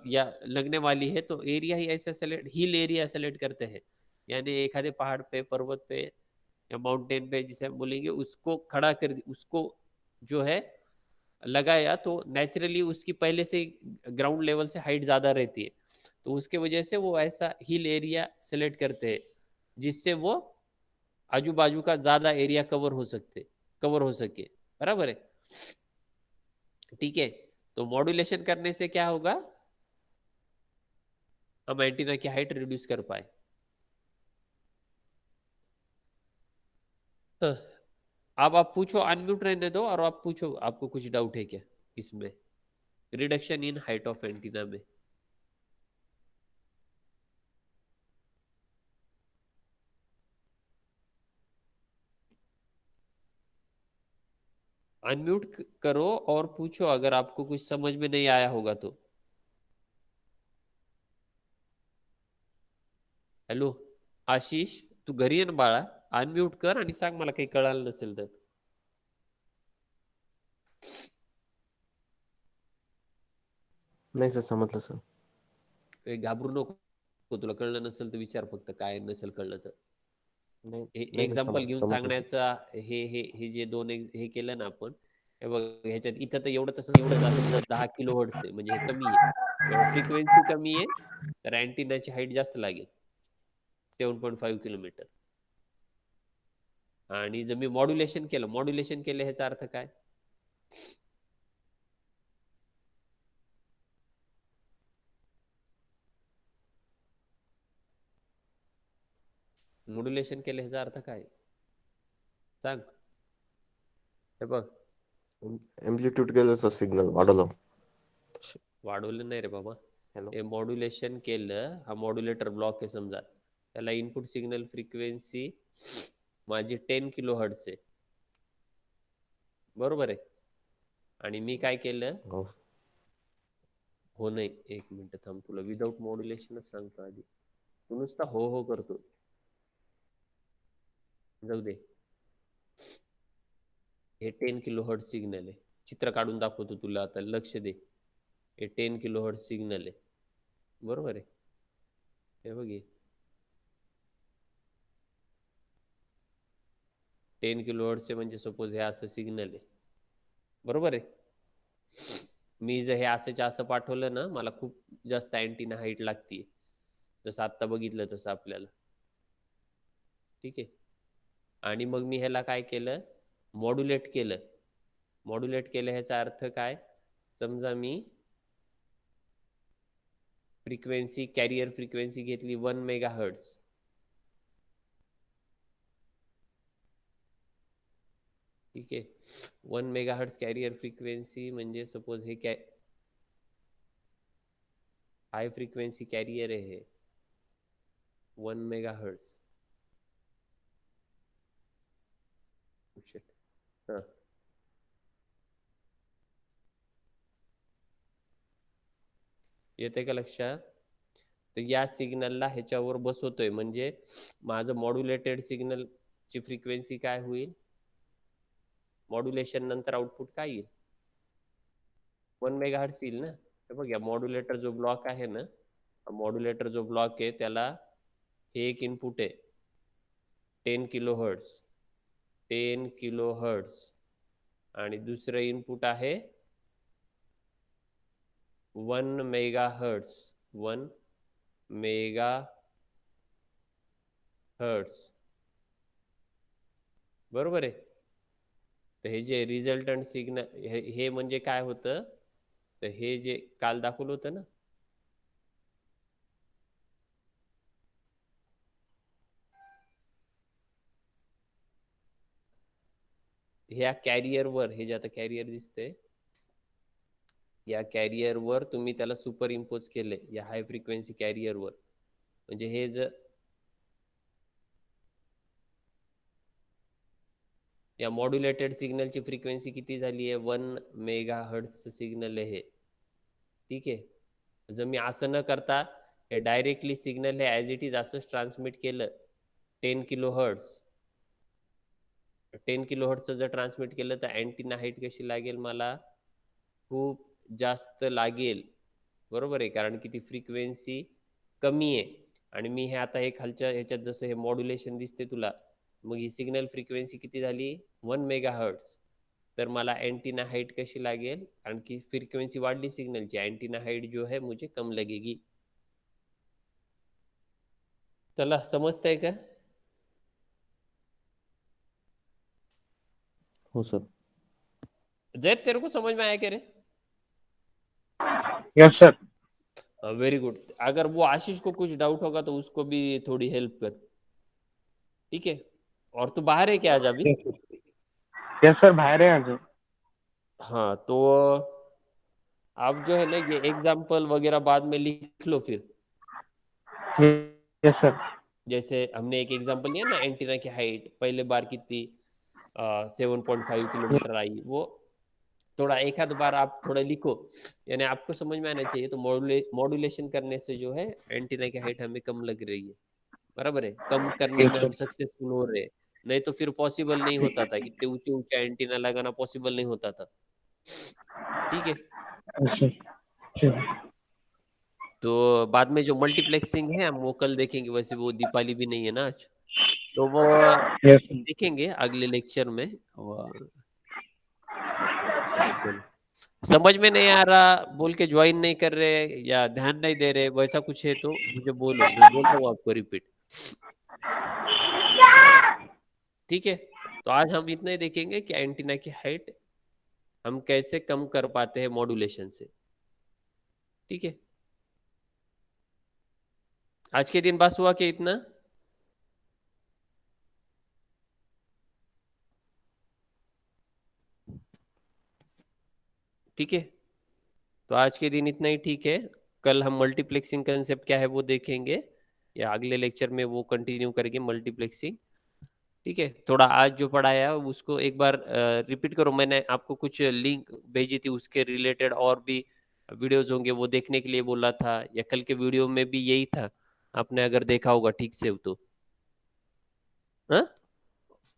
या लगने वाली है तो एरिया ही ऐसा सेलेक्ट, हिल एरिया सेलेक्ट करते हैं. यानी एक आधे पहाड़ पे, पर्वत पे या माउंटेन पे जिसे हम बोलेंगे, उसको खड़ा कर उसको जो है लगाया तो नेचुरली उसकी पहले से ग्राउंड लेवल से हाइट ज़्यादा रहती है, तो उसके वजह से वो ऐसा हिल एरिया सेलेक्ट करते हैं जिससे वो आजू बाजू का ज्यादा एरिया कवर हो सके. बराबर है. ठीक है, तो मॉड्यूलेशन करने से क्या होगा, हम एंटीना की हाइट रिड्यूस कर पाए. अब आप पूछो, अनम्यूट रहने दो और आप पूछो, आपको कुछ डाउट है क्या इसमें, reduction in height of antenna में. अनम्यूट करो और पूछो अगर आपको कुछ समझ में नहीं आया होगा तो. हॅलो आशिष, तू घरी आहे ना बाळा, अनम्यूट कर आणि सांग मला काही कळालं नसेल तर. नाही सर, समजलं सर. घाबरू नको, तुला कळलं नसेल तर विचार, फक्त काय नसेल कळलं तर. नाही हे नाही सर, एक्झाम्पल घेऊन समजलं सर. सांगण्याचा हे जे दोन हे केलं ना आपण, हे बघ ह्याच्यात इथं तर एवढं तर समजलं, समजा 10 किलो हर्ट्स आहे म्हणजे हे कमी आहे, फ्रिक्वेन्सी कमी आहे, तर अँटिनाची हाईट जास्त लागेल, 7.5 किलोमीटर. आणि जर मी मॉड्युलेशन केलं ह्याचा अर्थ काय, मॉड्युलेशन केलं ह्याचा अर्थ काय सांग. हे बघ, एम्प्लिट्यूड केलं सर, सिग्नल वाढवलं. वाढवलं नाही रे बाबा, हॅलो. हे मॉड्युलेशन केलं, हा मॉड्युलेटर ब्लॉक आहे समजा, त्याला इनपुट सिग्नल फ्रिक्वेन्सी माझी 10 किलो हर्ट्स आहे, बरोबर आहे. आणि मी काय केलं, हो. हो नाही, एक मिनिट थांब, तुला विदाऊट मॉड्युलेशनच सांगतो आधी, तू नुसता हो हो करतो, जाऊ दे. हे 10 किलो हर्ट सिग्नल आहे, चित्र काढून दाखवतो तुला, आता लक्ष दे. हे 10 किलो हर्ट सिग्नल आहे, बरोबर आहे. हे बघ, 10 किलो हर्ट्स म्हणजे सपोज हे असं सिग्नल आहे, बरोबर आहे. मी जर हे असंच्या असं पाठवलं ना, मला खूप जास्त अँटीना हाईट लागते, जसं आत्ता बघितलं तसं आपल्याला. ठीक आहे, आणि मग मी ह्याला काय केलं, मॉड्युलेट केलं ह्याचा अर्थ काय, समजा मी कॅरियर फ्रिक्वेन्सी घेतली 1 मेगा हर्ट्स. ठीक आहे, 1 मेगा हर्ट्स कॅरियर फ्रिक्वेन्सी म्हणजे सपोज हे हाय फ्रिक्वेन्सी कॅरियर आहे, हे 1 मेगा हर्ट्स. हा, येते का लक्षात. तर या सिग्नलला ह्याच्यावर बसवतोय म्हणजे माझं मॉड्युलेटेड सिग्नलची फ्रिक्वेन्सी काय होईल, मॉड्युलेशन नंतर आउटपुट काय येईल, 1 मेगा हर्ट्स येईल ना. हे बघ, या मॉड्युलेटर जो ब्लॉक आहे ना, मॉड्युलेटर जो ब्लॉक आहे त्याला हे एक इनपुट आहे 10 किलो हर्ट्स आणि दुसरं इनपुट आहे 1 मेगा हर्ट्स, 1 मेगा हर्ट्स, बरोबर आहे. तर हे जे रिझल्टंट सिग्नल हे म्हणजे काय होतं, तर हे जे काल दाखवलं होतं ना, ह्या कॅरियरवर, हे जे आता कॅरियर दिसते, या कॅरियरवर तुम्ही त्याला सुपर इम्पोज केले, या हाय फ्रिक्वेन्सी कॅरियरवर. म्हणजे हे जर या मॉड्युलेटेड सिग्नलची फ्रिक्वेन्सी किती झाली आहे, 1 मेगा हर्ट्झ सिग्नल आहे हे. ठीक आहे. जर मी असं न करता हे डायरेक्टली सिग्नल हे ॲज इट इज असंच ट्रान्समिट केलं, 10 किलो हर्ट्झ, 10 किलो हर्ट्झचं जर ट्रान्समिट केलं तर अँटीना हाईट कशी लागेल मला, खूप जास्त लागेल. बरोबर आहे, कारण की ती फ्रिक्वेन्सी कमी आहे. आणि मी हे आता हे खालच्या ह्याच्यात जसं हे मॉड्युलेशन दिसते तुला, मग ही सिग्नल फ्रिक्वेन्सी किती झाली, 1 मेगा हर्ट्झ. तर मला एंटीना हाइट कशी लागेल, कारण की फ्रीक्वेंसी वाढली सिग्नलची, एंटीना हाइट जो है मुझे कम लगेगी. चला समजतंय का? हो सर. जैद तेरे को समझ में आया क्या रे? Yes sir. Very good. अगर वो आशीष को कुछ डाउट होगा तो उसको भी थोड़ी हेल्प कर, ठीक है? और तू बाहर है क्या आज अभी? यस सर, बाहर है आज. हाँ, तो आप जो है ना ये एग्जाम्पल वगैरह बाद में लिख लो फिर. Yes sir. जैसे हमने एक एग्जाम्पल लिया ना, एंटीना की हाइट पहले बार कितनी 7.5 किलोमीटर आई, वो थोड़ा एक आध बार आप थोड़ा लिखो, यानी आपको समझ में आना चाहिए. तो मॉड्यूलेशन करने से जो है एंटीना की हाइट हमें कम लग रही है, बराबर है, कम करने में हम सक्सेसफुल हो रहे हैं. नहीं तो फिर पॉसिबल नहीं होता था, इतने ऊंचे ऊंचे एंटीना लगाना पॉसिबल नहीं होता था. ठीक है. तो बाद में जो मल्टीप्लेक्सिंग है हम वो कल देखेंगे, वैसे वो दीपाली भी नहीं है ना आज, तो वो यस. देखेंगे अगले लेक्चर में. और समझ में नहीं आ रहा बोल के ज्वाइन नहीं कर रहे या ध्यान नहीं दे रहे, वैसा कुछ है तो मुझे बोलो, मैं बोलता हूँ आपको रिपीट. ठीक है. तो आज हम इतना ही देखेंगे कि एंटीना की हाइट हम कैसे कम कर पाते हैं मॉड्यूलेशन से. ठीक है. आज के दिन बस हुआ कि इतना? ठीक है. तो आज के दिन इतना ही ठीक है. कल हम मल्टीप्लेक्सिंग कंसेप्ट क्या है वो देखेंगे, या अगले लेक्चर में वो कंटिन्यू करेंगे मल्टीप्लेक्सिंग. ठीक है. थोड़ा आज जो पढ़ाया उसको एक बार रिपीट करो. मैंने आपको कुछ लिंक भेजी थी, उसके रिलेटेड और भी वीडियोज होंगे वो देखने के लिए बोला था, या कल के वीडियो में भी यही था, आपने अगर देखा होगा ठीक से तो. हाँ,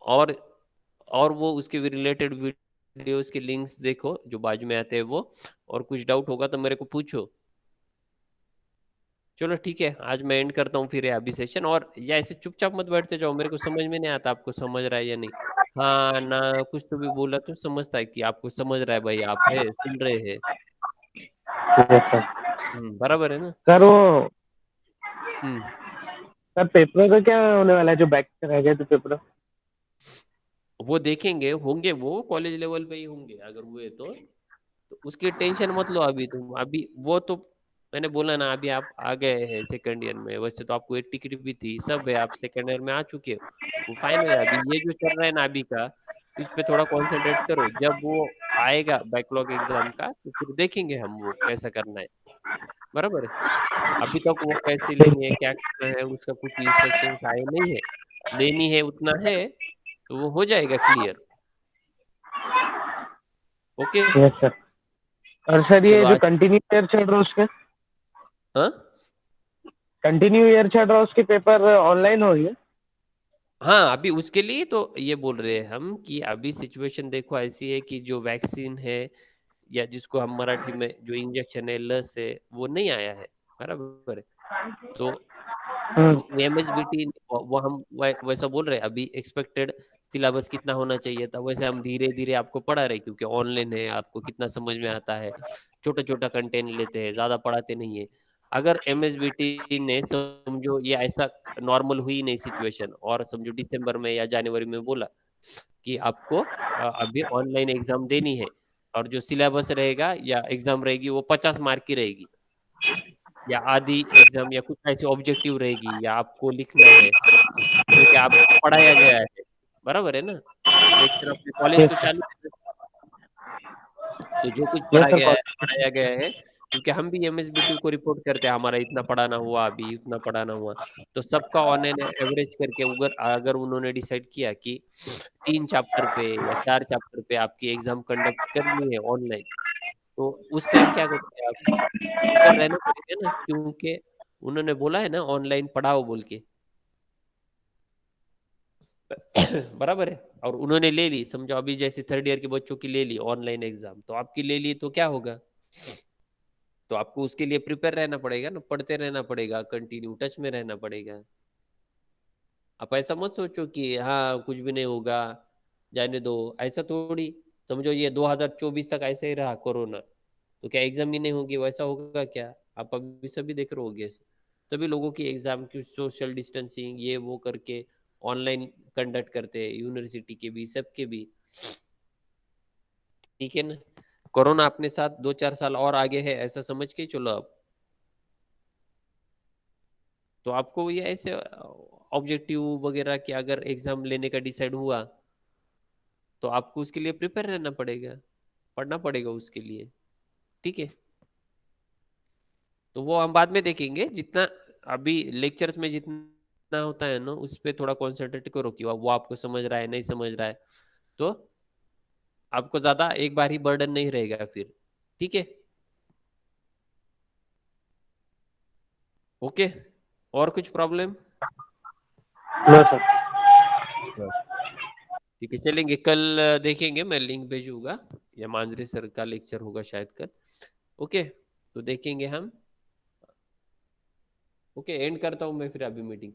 और वो उसके रिलेटेड वीडियोस के लिंक्स देखो जो बाजू में आते हैं वो. और कुछ डाउट होगा तो मेरे को पूछो. चलो ठीक है, आज मैं एंड करता हूँ फिर ये अभी सेशन. और या ऐसे चुपचाप मत बैठते जाओ, मेरे को समझ में नहीं आता आपको समझ रहा है या नहीं. हाँ ना, कुछ तो भी बोला तो समझता है कि आपको समझ रहा है भाई, आप है सुन रहे हैं. Yes sir. बराबर है ना? सर वो हम्म. सर पेपर का क्या होने वाला है, जो बैक रह गए थे पेपर? वो देखेंगे, होंगे वो कॉलेज लेवल पे ही होंगे अगर हुए तो उसकी टेंशन मत लो अभी तुम. अभी वो तो मैंने बोला ना, अभी आप आ गए हैं सेकंड ईयर में, वैसे तो आपको एक टिकट भी थी, सब है, आप सेकंड ईयर में आ चुके हो, वो फाइनल है. अभी ये जो चल रहा है ना अभी का, इस पे थोड़ा कंसंट्रेट करो. जब वो आएगा बैकलॉग एग्जाम का तो फिर देखेंगे हम वो कैसा करना है. बराबर है. अभी तक वो कैसे लेनी है, क्या करना है, उसका कुछ इंस्ट्रक्शंस आए नहीं है. लेनी है उतना है तो वो हो जाएगा क्लियर. ओके. Yes sir. और सर ये चलो जो आज. कंटिन्यू ईयर चल रहा है उसके, हाँ कंटिन्यू ईयर चल रहा है उसके पेपर ऑनलाइन हो गए? हाँ, अभी उसके लिए तो ये बोल रहे हैं हम कि अभी सिचुएशन देखो ऐसी है कि जो वैक्सीन है, या जिसको हम मराठी में जो इंजेक्शन है, लस है, वो नहीं आया है. बराबर है. तो एमएसबीटी वो हम वैसा बोल रहे हैं, अभी एक्सपेक्टेड सिलेबस कितना होना चाहिए था, वैसे हम धीरे धीरे आपको पढ़ा रहे, क्योंकि ऑनलाइन है, आपको कितना समझ में आता है, छोटा छोटा कंटेंट लेते हैं, ज्यादा पढ़ाते नहीं है. अगर एमएसबीटी ने समझो ये ऐसा नॉर्मल हुई नहीं सिचुएशन, और समझो दिसंबर में या जनवरी में बोला कि आपको अभी ऑनलाइन एग्जाम देनी है, और जो सिलेबस रहेगा या एग्जाम रहेगी वो 50 मार्क की रहेगी, या आधी एग्जाम या कुछ ऐसी ऑब्जेक्टिव रहेगी, या आपको लिखना है जो कि आपको पढ़ाया गया है. बराबर है ना? लेक्चर अपने कॉलेज तो चालू है, तो जो कुछ यस सर। पढ़ाया गया है, क्योंकि हम भी एमएसबीटी को रिपोर्ट करते हैं, हमारा इतना पढ़ाना हुआ, अभी उतना पढ़ाना हुआ, तो सबका ऑन एन एवरेज करके अगर अगर उन्होंने डिसाइड किया कि 3 चैप्टर पे या 4 चैप्टर पे आपकी एग्जाम कंडक्ट करनी है ऑनलाइन, तो उस टाइम क्या करोगे आप? प्रिपेयर रहना पड़ेगा ना, क्योंकि उन्होंने बोला है ना ऑनलाइन पढ़ाओ बोल के। बराबर है। और उन्होंने ले ली, समझो अभी जैसे थर्ड ईयर के बच्चों की ले ली ऑनलाइन एग्जाम, तो आपकी ले ली तो क्या होगा? तो आपको उसके लिए प्रिपेयर रहना पड़ेगा ना, पढ़ते रहना पड़ेगा, कंटिन्यू टच में रहना पड़ेगा। आप ऐसा मत सोचो कि हाँ कुछ भी नहीं होगा, जाने दो, ऐसा थोड़ी। समझो ये 2024 तक ऐसे ही रहा कोरोना, तो क्या एग्जाम ही नहीं होगी? वैसा होगा क्या? आप अभी सभी देख रहे होगे, सभी लोगों की एग्जाम की सोशल डिस्टेंसिंग ये वो करके ऑनलाइन कंडक्ट करते हैं, यूनिवर्सिटी के भी, सबके भी। ठीक है ना? कोरोना अपने साथ 2-4 साल और आगे है, ऐसा समझ के चलो आप। तो आपको ये ऐसे ऑब्जेक्टिव वगैरह कि अगर एग्जाम लेने का डिसाइड हुआ, तो आपको उसके लिए प्रिपेयर रहना पड़ेगा, पढ़ना पड़ेगा उसके लिए। ठीक है? तो वो हम बाद में देखेंगे, जितना अभी लेक्चर्स में जितना होता है ना, उस पे थोड़ा कॉन्सेंट्रेट करो कि वो आपको समझ रहा है नहीं समझ रहा है, तो आपको ज्यादा एक बार ही बर्डन नहीं रहेगा फिर। ठीक है? ओके। और कुछ प्रॉब्लम? No sir. ठीक है, चलेंगे कल, देखेंगे, मैं लिंक भेजूंगा, या मांजरे सर का लेक्चर होगा शायद कल। ओके, तो देखेंगे हम। ओके, एंड करता हूँ मैं फिर अभी मीटिंग।